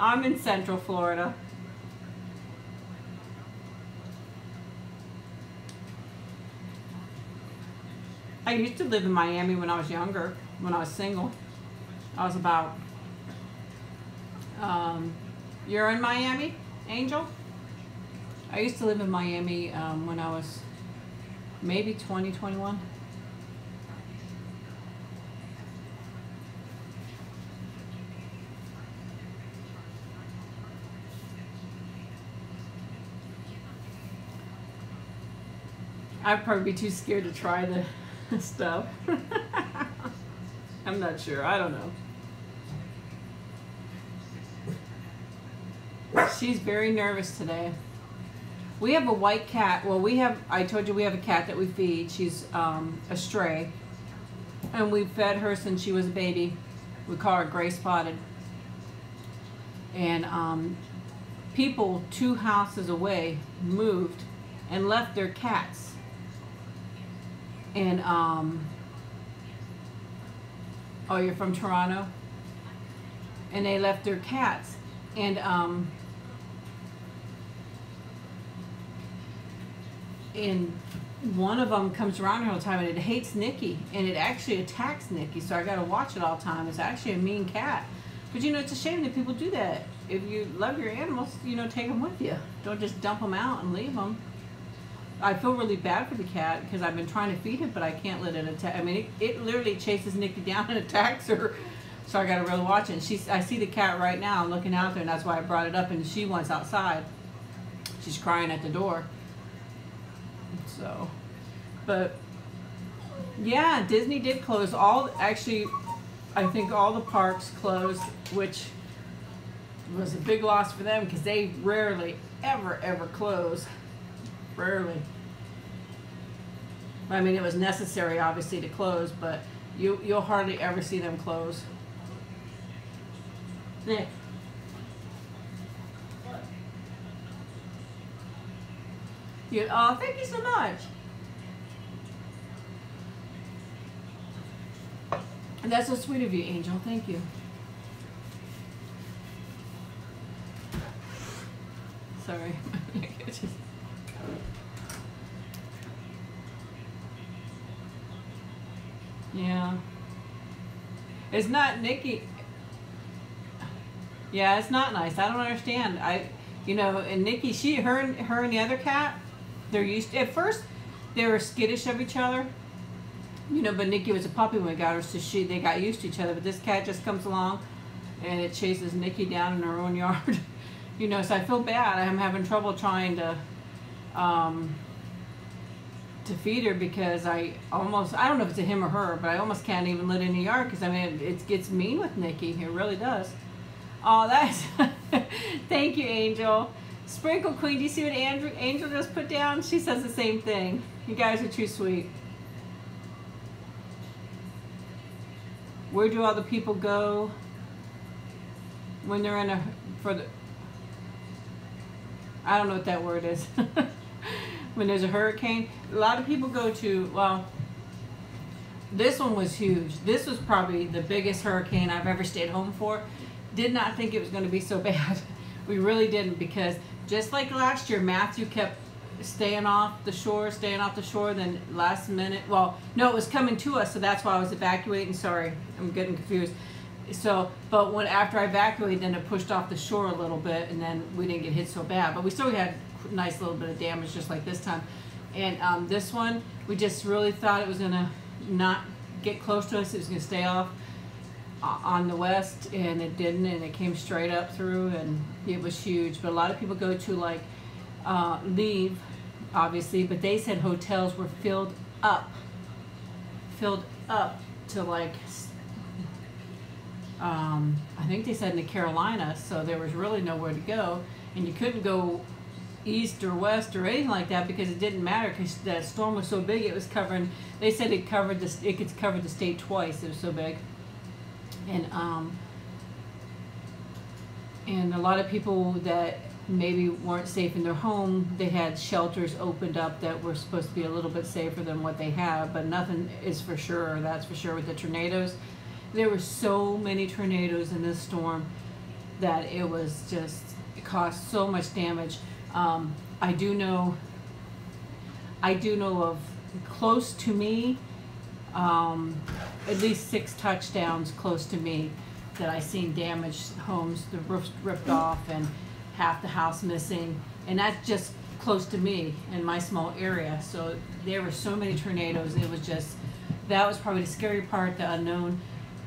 I'm in Central Florida. I used to live in Miami when I was younger, when I was single. I was about, you're in Miami, Angel? I used to live in Miami when I was maybe 20, 21. I'd probably be too scared to try the stuff. I'm not sure. I don't know. She's very nervous today. We have a white cat. Well, I told you we have a cat that we feed. She's a stray. And we've fed her since she was a baby. We call her gray spotted. And people 2 houses away moved and left their cats. And, oh, you're from Toronto? And they left their cats. And one of them comes around all the time and it hates Nikki. And it actually attacks Nikki. So I got to watch it all the time. It's actually a mean cat. But, you know, it's a shame that people do that. If you love your animals, you know, take them with you. Don't just dump them out and leave them. I feel really bad for the cat because I've been trying to feed it, but I can't let it attack. I mean, it literally chases Nikki down and attacks her. So I got to really watch it. And I see the cat right now. I'm looking out there, and that's why I brought it up. And she wants outside. She's crying at the door. So, but yeah, Disney did close actually, I think all the parks closed, which was a big loss for them because they rarely, ever close. Rarely. I mean, it was necessary, obviously, to close, but You'll hardly ever see them close. Nick. Oh, thank you so much. And that's so sweet of you, Angel. Thank you. Sorry. Yeah. It's not Nikki. Yeah, it's not nice. I don't understand. And Nikki, her and the other cat, they're used to, at first they were skittish of each other. But Nikki was a puppy when we got her, so they got used to each other. But this cat just comes along and it chases Nikki down in her own yard. So I feel bad. I'm having trouble trying to feed her because I don't know if it's a him or her, but I almost can't even let it in the yard because it gets mean with Nikki. It really does. Oh, that's thank you, Angel. Sprinkle Queen, do you see what Angel just put down? She says the same thing. You guys are too sweet. Where do all the people go when they're I don't know what that word is. When there's a hurricane, a lot of people go to, well, this one was huge. This was probably the biggest hurricane I've ever stayed home for. Did not think it was going to be so bad. We really didn't, because just like last year, Matthew kept staying off the shore, then last minute, well, no, it was coming to us, so that's why I was evacuating. Sorry, I'm getting confused. So, but after I evacuated, then it pushed off the shore a little bit, and then we didn't get hit so bad. But we still had a nice little bit of damage, just like this time. And this one, we just really thought it was gonna not get close to us. It was gonna stay off on the west, and it didn't, and it came straight up through, and it was huge. But a lot of people go to leave, obviously, but they said hotels were filled up to I think they said in the Carolinas, so there was really nowhere to go, and you couldn't go east or west or anything like that because it didn't matter, because that storm was so big. It was covering, they said it could cover the state twice. It was so big. And a lot of people that maybe weren't safe in their home, they had shelters opened up that were supposed to be a little bit safer than what they have, but nothing is for sure. That's for sure with the tornadoes. There were so many tornadoes in this storm that it caused so much damage. I do know of close to me, at least 6 touchdowns close to me that I seen damaged homes, the roofs ripped off and half the house missing, and that's just close to me in my small area. So there were so many tornadoes. It was that was probably the scary part, the unknown,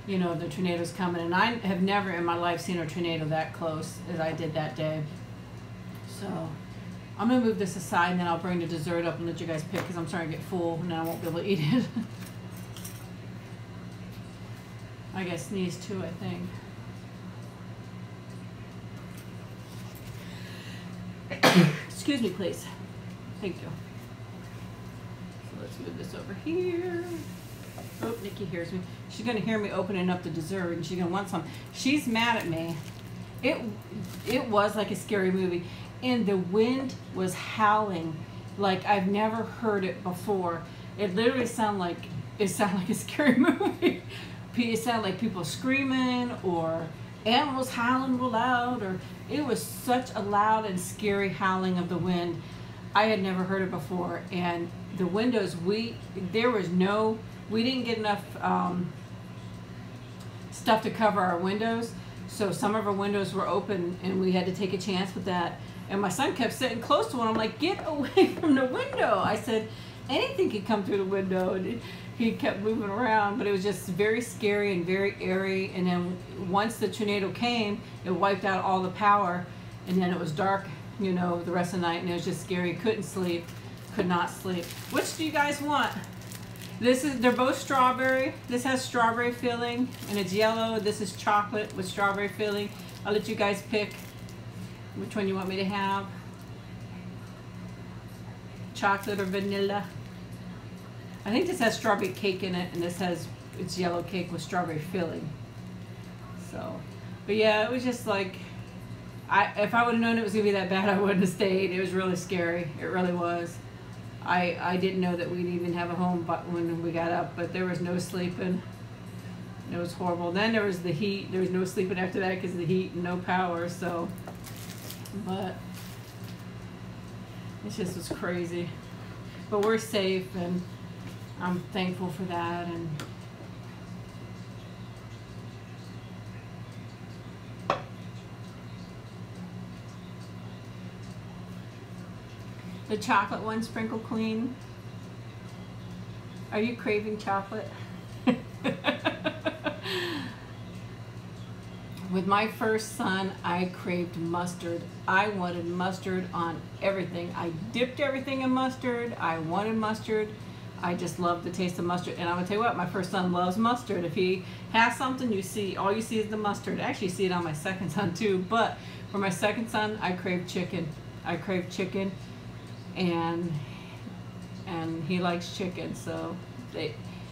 the tornadoes coming. And I have never in my life seen a tornado that close as I did that day. So I'm gonna move this aside, and then I'll bring the dessert up and let you guys pick, because I'm starting to get full and then I won't be able to eat it. I gotta sneeze too, I think. Excuse me, please. Thank you. So let's move this over here. Oh, Nikki hears me. She's gonna hear me opening up the dessert, and she's gonna want some. She's mad at me. It was like a scary movie, and the wind was howling like I've never heard it before. It literally sounded like a scary movie. It sounded like people screaming or animals howling real loud, or it was such a loud and scary howling of the wind. I had never heard it before. And the windows, we didn't get enough stuff to cover our windows, so some of our windows were open, and we had to take a chance with that. And my son kept sitting close to one. I'm like, get away from the window. I said, anything could come through the window. And he kept moving around, but it was just very scary and very airy. And then once the tornado came, it wiped out all the power, and then it was dark, the rest of the night, and it was just scary. Couldn't sleep, could not sleep. Which do you guys want? They're both strawberry. This has strawberry filling, and it's yellow. This is chocolate with strawberry filling. I'll let you guys pick which one you want me to have. Chocolate or vanilla. I think this has strawberry cake in it, and this has it's yellow cake with strawberry filling. So, but yeah, it was just like, if I would have known it was gonna be that bad, I wouldn't have stayed. It was really scary. It really was. I didn't know that we'd even have a home, but when we got up, but there was no sleeping. It was horrible. Then there was the heat. There was no sleeping after that because of the heat and no power. So, but it just was crazy. But we're safe, and I'm thankful for that. And the chocolate one, sprinkle clean. Are you craving chocolate? With my first son, I craved mustard. I wanted mustard on everything. I dipped everything in mustard. I wanted mustard. I just loved the taste of mustard. And I'm gonna tell you what, my first son loves mustard. If he has something, all you see is the mustard. I actually see it on my second son too, but for my second son, I craved chicken. I craved chicken, and he likes chicken. So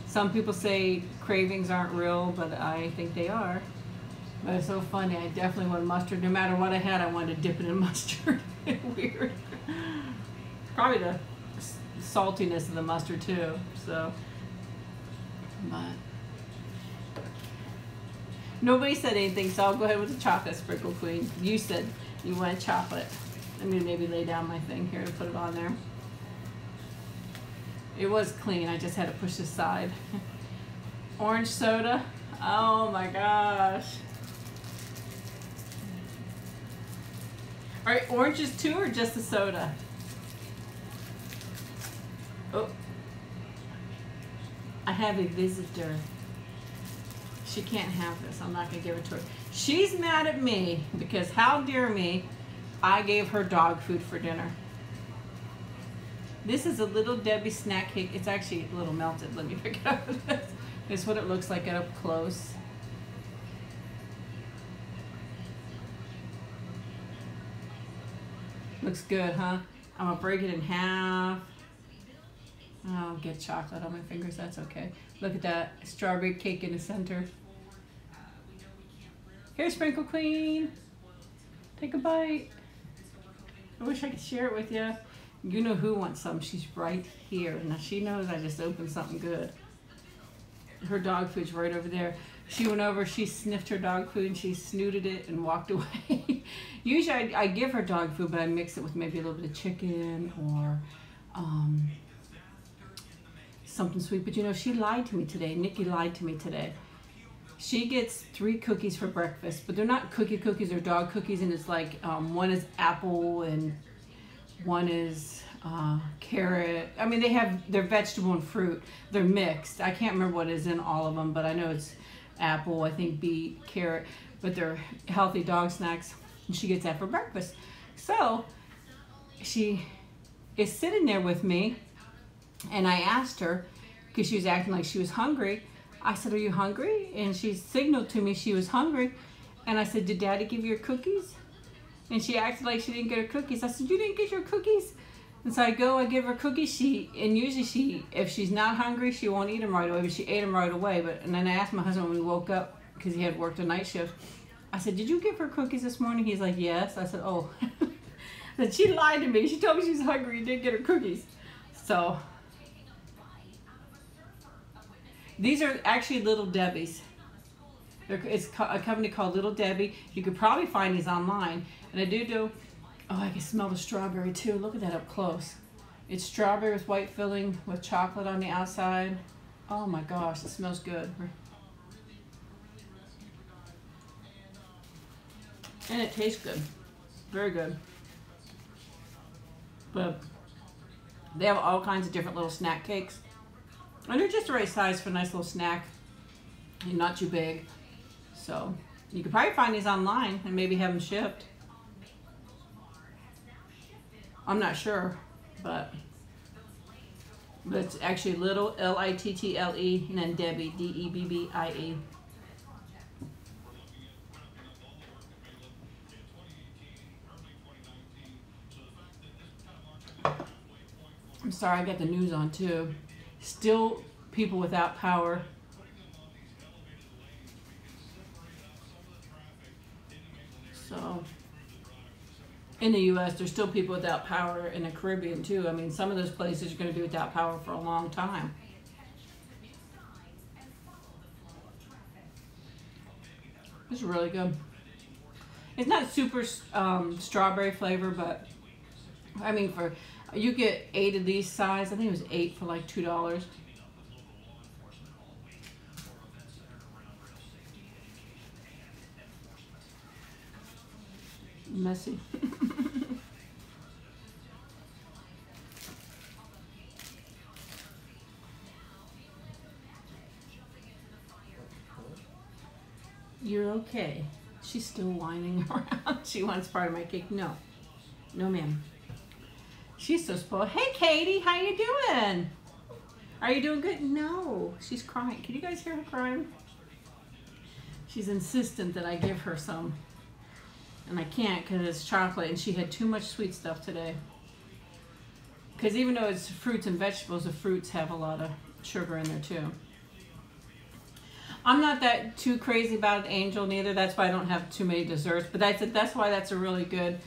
some people say cravings aren't real, but I think they are. But it's so funny. I definitely wanted mustard. No matter what I had, I wanted to dip it in mustard. Weird. Probably the saltiness of the mustard too. So, but nobody said anything, so I'll go ahead with the chocolate sprinkle queen. You said you wanted chocolate. Let me maybe lay down my thing here to put it on there. It was clean. I just had to push this side. Orange soda. Oh my gosh. All right, oranges too, or just the soda? Oh, I have a visitor. She can't have this. I'm not gonna give it to her. She's mad at me because how dare me, I gave her dog food for dinner. This is a Little Debbie snack cake. It's actually a little melted. Let me pick it up. This is what it looks like up close. Looks good, huh? I'm gonna break it in half. I'll get chocolate on my fingers, that's okay. Look at that strawberry cake in the center. Here, Sprinkle Queen. Take a bite. I wish I could share it with you. You know who wants some. She's right here. Now she knows I just opened something good. Her dog food's right over there. She went over, she sniffed her dog food, and she snooted it and walked away. Usually I give her dog food, but I mix it with maybe a little bit of chicken or something sweet. But you know, she lied to me today. Nikki lied to me today. She gets 3 cookies for breakfast, but they're not cookies, they're dog cookies, and it's like one is apple and one is carrot. I mean, they're vegetable and fruit. They're mixed. I can't remember what is in all of them, but I know it's apple, I think beet, carrot, but they're healthy dog snacks, and she gets that for breakfast. So she is sitting there with me, and I asked her, because she was acting like she was hungry, I said, are you hungry? And she signaled to me she was hungry, and I said, did Daddy give you your cookies? And she acted like she didn't get her cookies. I said, you didn't get your cookies? And so I give her cookies. And usually if she's not hungry, she won't eat them right away, but she ate them right away. And then I asked my husband when we woke up, because he had worked a night shift, I said, did you give her cookies this morning? He's like, yes. I said, oh. Then she lied to me. She told me she was hungry and didn't get her cookies. So these are actually Little Debbie's. It's a company called Little Debbie. You could probably find these online. And I do, oh, I can smell the strawberry too. Look at that up close. It's strawberry with white filling with chocolate on the outside. Oh my gosh, it smells good. And it tastes good. Very good. But they have all kinds of different little snack cakes. And they're just the right size for a nice little snack. And not too big. So you could probably find these online and maybe have them shipped. I'm not sure, but it's actually Little, L-I-T-T-L-E, and then Debbie, D-E-B-B-I-E. I'm sorry, I got the news on too. Still people without power. in the U.S., there's still people without power in the Caribbean too. I mean, some of those places are going to be without power for a long time. It's really good. It's not super strawberry flavor, but I mean, for you get 8 of these size. I think it was 8 for like $2. Messy. You're okay. She's still whining around. She wants part of my cake. No. No, ma'am. She's so spoiled. Hey, Katie. How you doing? Are you doing good? No. She's crying. Can you guys hear her crying? She's insistent that I give her some. And I can't because it's chocolate. And she had too much sweet stuff today. Because even though it's fruits and vegetables, the fruits have a lot of sugar in there too. I'm not that too crazy about Angel neither. That's why I don't have too many desserts. But that's why that's a really good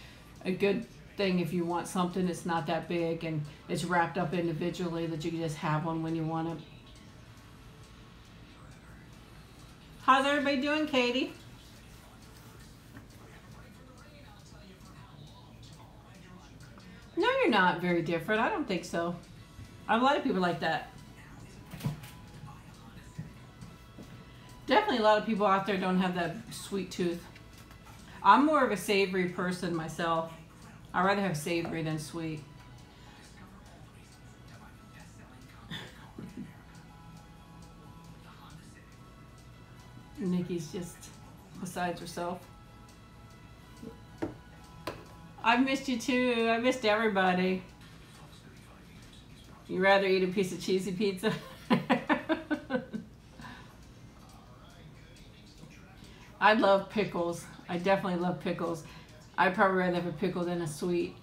thing if you want something that's not that big and it's wrapped up individually, that you can just have one when you want it. How's everybody doing, Katie? No, you're not very different. I don't think so. I have a lot of people like that. Definitely a lot of people out there don't have that sweet tooth. I'm more of a savory person myself. I'd rather have savory than sweet. Nikki's just besides herself. I've missed you too. I missed everybody. You'd rather eat a piece of cheesy pizza? I love pickles. I definitely love pickles. I'd probably rather have a pickle than a sweet.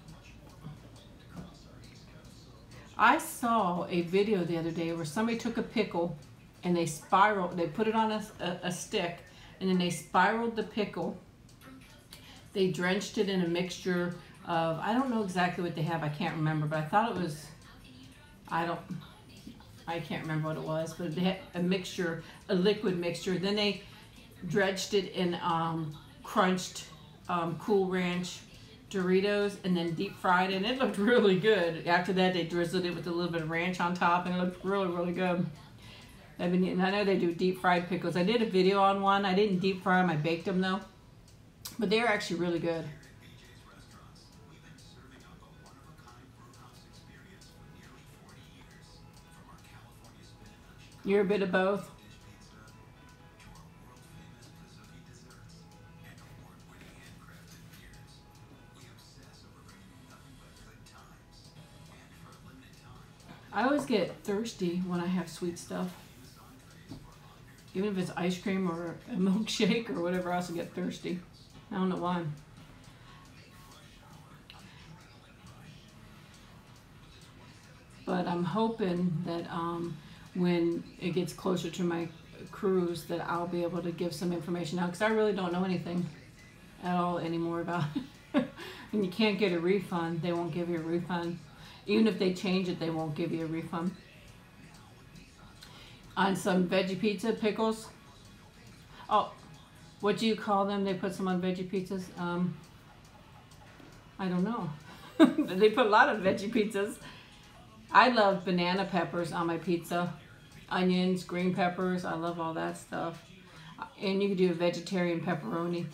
I saw a video the other day where somebody took a pickle and they put it on a stick, and then they spiraled the pickle. They drenched it in a mixture of, I don't know exactly what they have, I can't remember, but I thought it was, I can't remember what it was, but they had a mixture, a liquid mixture. Then they dredged it in crunched Cool Ranch Doritos and then deep fried it, and it looked really good. After that, they drizzled it with a little bit of ranch on top, and it looked really, really good. I know they do deep fried pickles. I did a video on one. I didn't deep fry them, I baked them though. But they're actually really good. You're a bit of both. I always get thirsty when I have sweet stuff. Even if it's ice cream or a milkshake or whatever else, I get thirsty. I don't know why. But I'm hoping that when it gets closer to my cruise that I'll be able to give some information out, because I really don't know anything at all anymore about it. And you can't get a refund. They won't give you a refund. Even if they change it, they won't give you a refund. On some veggie pizza pickles. Oh, what do you call them? They put some on veggie pizzas. I don't know. They put a lot of veggie pizzas. I love banana peppers on my pizza. Onions, green peppers. I love all that stuff. And you can do a vegetarian pepperoni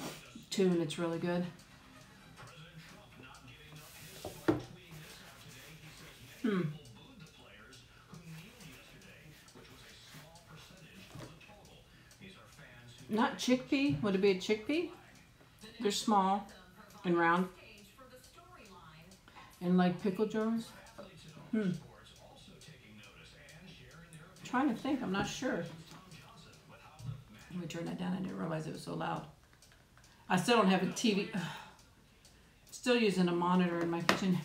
too, and it's really good. Not chickpea. Would it be a chickpea? They're small and round. And like pickle jars. Trying to think. I'm not sure. Let me turn that down. I didn't realize it was so loud. I still don't have a TV. Still using a monitor in my kitchen.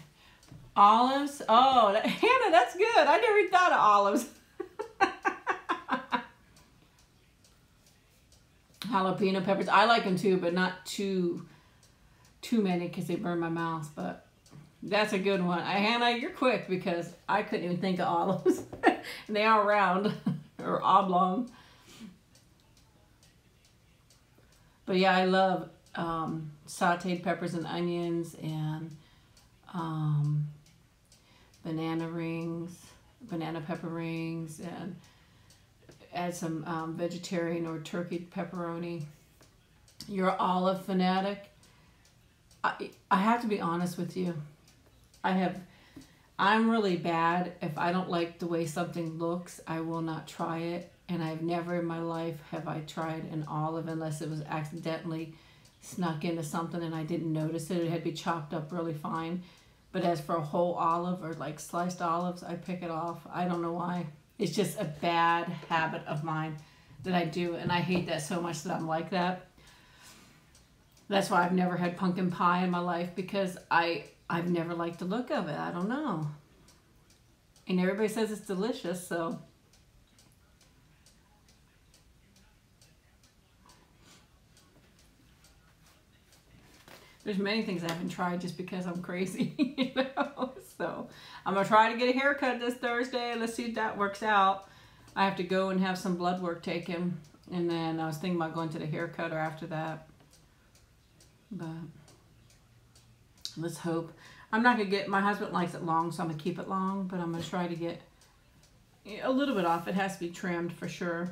Olives. Oh, Hannah, that's good. I never even thought of olives. Jalapeno peppers. I like them too, but not too too many because they burn my mouth, but that's a good one. Hannah, you're quick because I couldn't even think of olives. And they are round or oblong. But yeah, I love sauteed peppers and onions and banana rings, banana pepper rings, and add some vegetarian or turkey pepperoni. You're an olive fanatic. I have to be honest with you. I'm really bad. If I don't like the way something looks, I will not try it. And I've never in my life have I tried an olive unless it was accidentally snuck into something and I didn't notice it. It had to be chopped up really fine. But as for a whole olive or like sliced olives, I pick it off. I don't know why. It's just a bad habit of mine that I do. And I hate that so much that I'm like that. That's why I've never had pumpkin pie in my life, because I've never liked the look of it. I don't know. And everybody says it's delicious, so. There's many things I haven't tried just because I'm crazy, you know. So I'm going to try to get a haircut this Thursday. Let's see if that works out. I have to go and have some blood work taken. And then I was thinking about going to the haircut or after that. But let's hope. I'm not going to get, my husband likes it long, so I'm going to keep it long. But I'm going to try to get a little bit off. It has to be trimmed for sure.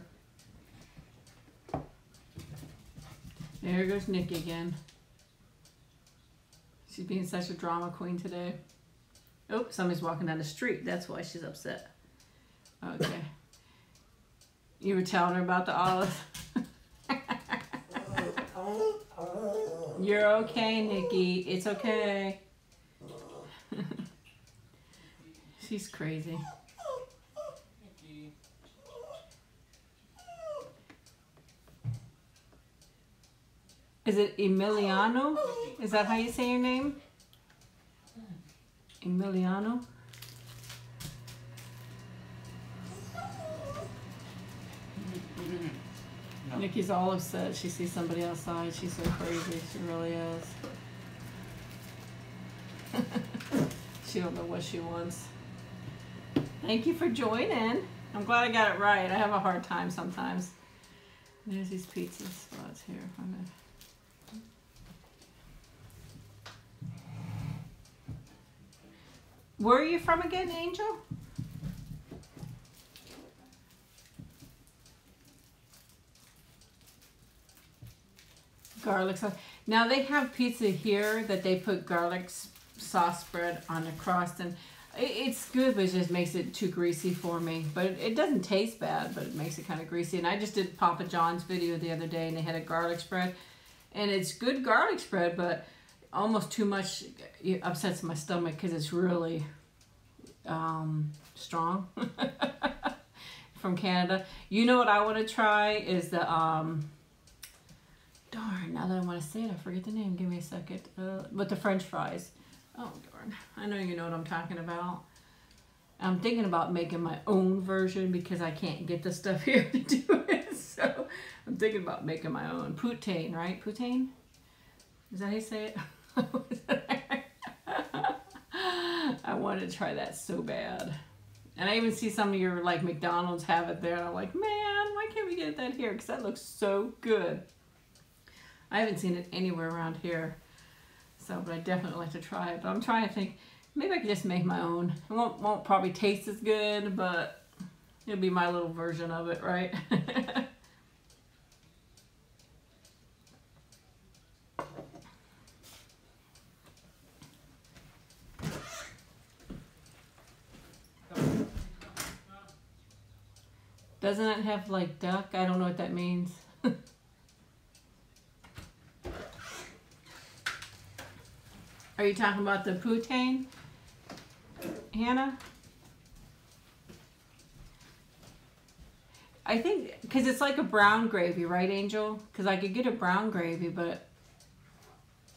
There goes Nikki again. She's being such a drama queen today. Oh, somebody's walking down the street. That's why she's upset. Okay. You were telling her about the olive? You're okay, Nikki. It's okay. She's crazy. Is it Emiliano? Is that how you say your name? Emiliano? No. Nikki's all upset. She sees somebody outside. She's so crazy. She really is. She don't know what she wants. Thank you for joining. I'm glad I got it right. I have a hard time sometimes. There's these pizza spots here. Where are you from again, Angel? Garlic sauce. Now they have pizza here that they put garlic sauce spread on the crust, and it's good, but it just makes it too greasy for me. But it doesn't taste bad, but it makes it kind of greasy. And I just did Papa John's video the other day, and they had a garlic spread, and it's good garlic spread, but almost too much. It upsets my stomach because it's really strong. From Canada. You know what I want to try is the darn, now that I want to say it, I forget the name. Give me a second. With the French fries. Oh darn, I know you know what I'm talking about. I'm thinking about making my own version because I can't get the stuff here to do it. So I'm thinking about making my own. Poutine, right? Poutine? Is that how you say it? I want to try that so bad. And I even see some of your like McDonald's have it there. And I'm like, man, why can't we get that here? Because that looks so good. I haven't seen it anywhere around here. So, but I definitely like to try it. But I'm trying to think, maybe I could just make my own. It won't probably taste as good, but it'll be my little version of it, right? Doesn't it have like duck? I don't know what that means. Are you talking about the poutine, Hannah? I think, because it's like a brown gravy, right, Angel? Because I could get a brown gravy, but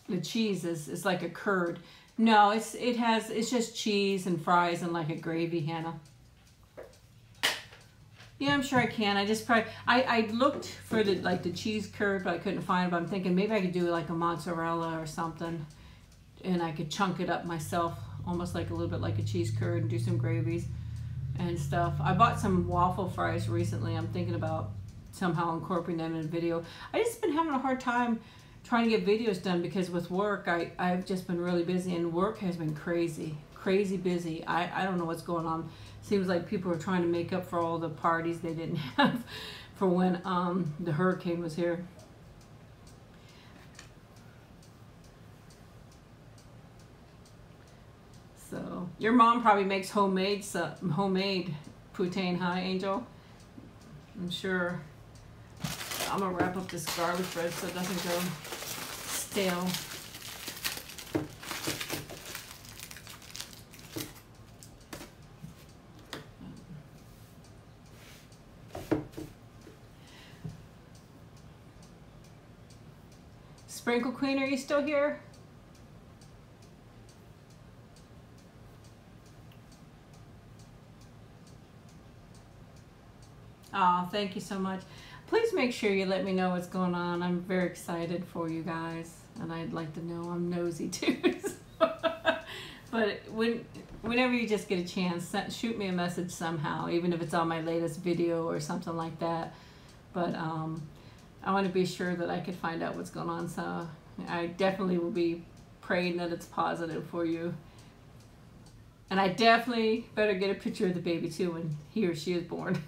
the cheese is like a curd. No, it's just cheese and fries and like a gravy, Hannah. Yeah, I'm sure I can. I just probably, I looked for the cheese curd, but I couldn't find it. But I'm thinking maybe I could do like a mozzarella or something, and I could chunk it up myself, almost like a little bit like a cheese curd, and do some gravies and stuff. I bought some waffle fries recently. I'm thinking about somehow incorporating them in a video. I just been having a hard time trying to get videos done because with work, I've just been really busy, and work has been crazy busy. I don't know what's going on. Seems like people are trying to make up for all the parties they didn't have for when the hurricane was here. So your mom probably makes homemade poutine, huh, Angel? I'm sure. I'm gonna wrap up this garlic bread so it doesn't go stale. Sprinkle Queen, are you still here? Oh, thank you so much. Please make sure you let me know what's going on. I'm very excited for you guys, and I'd like to know. I'm nosy too. But whenever you just get a chance, shoot me a message somehow, even if it's on my latest video or something like that. But I want to be sure that I could find out what's going on, so I definitely will be praying that it's positive for you. And I definitely better get a picture of the baby too when he or she is born.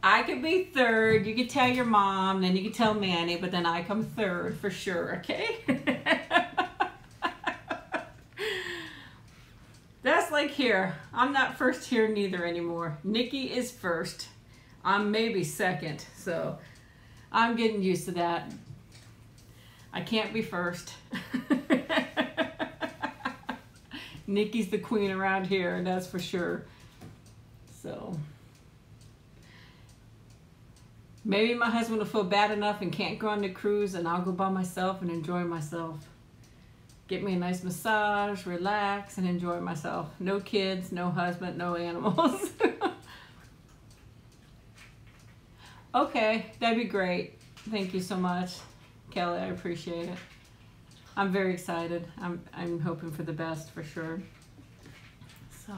I could be third. You could tell your mom, then you could tell Manny, but then I come third for sure, okay? That's like here. I'm not first here neither anymore. Nikki is first. I'm maybe second, so I'm getting used to that. I can't be first. Nikki's the queen around here, that's for sure. So maybe my husband will feel bad enough and can't go on the cruise, and I'll go by myself and enjoy myself. Get me a nice massage, relax, and enjoy myself. No kids, no husband, no animals. Okay, that'd be great. Thank you so much, Kelly. I appreciate it. I'm very excited. I'm hoping for the best for sure. So,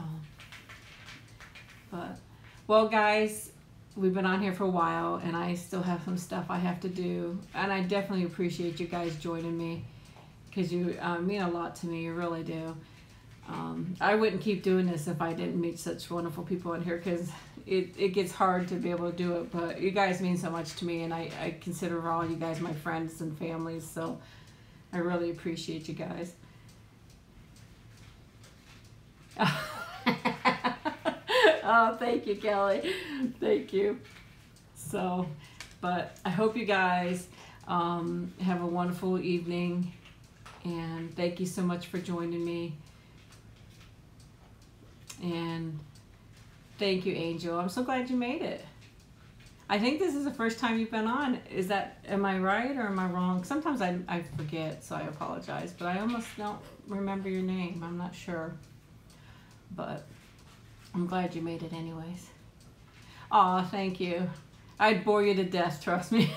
but, well, guys, we've been on here for a while, and I still have some stuff I have to do, and I definitely appreciate you guys joining me, because you mean a lot to me. You really do. I wouldn't keep doing this if I didn't meet such wonderful people in here, because it gets hard to be able to do it, but you guys mean so much to me, and I consider all you guys my friends and families, so I really appreciate you guys. Oh, thank you, Kelly. Thank you. So, but I hope you guys have a wonderful evening, and thank you so much for joining me. And thank you, Angel. I'm so glad you made it. I think this is the first time you've been on. Am I right or am I wrong? Sometimes I forget, so I apologize. But I almost don't remember your name. I'm not sure. But I'm glad you made it anyways. Aw, thank you. I'd bore you to death, trust me.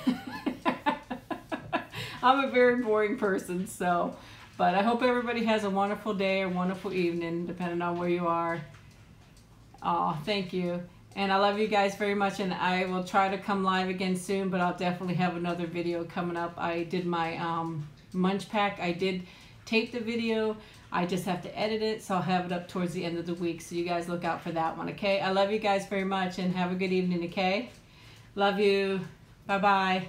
I'm a very boring person, so. But I hope everybody has a wonderful day or wonderful evening, depending on where you are. Aw, thank you. And I love you guys very much, and I will try to come live again soon, but I'll definitely have another video coming up. I did my munch pack. I did tape the video. I just have to edit it, so I'll have it up towards the end of the week, so you guys look out for that one, okay? I love you guys very much, and have a good evening, okay? Love you. Bye-bye.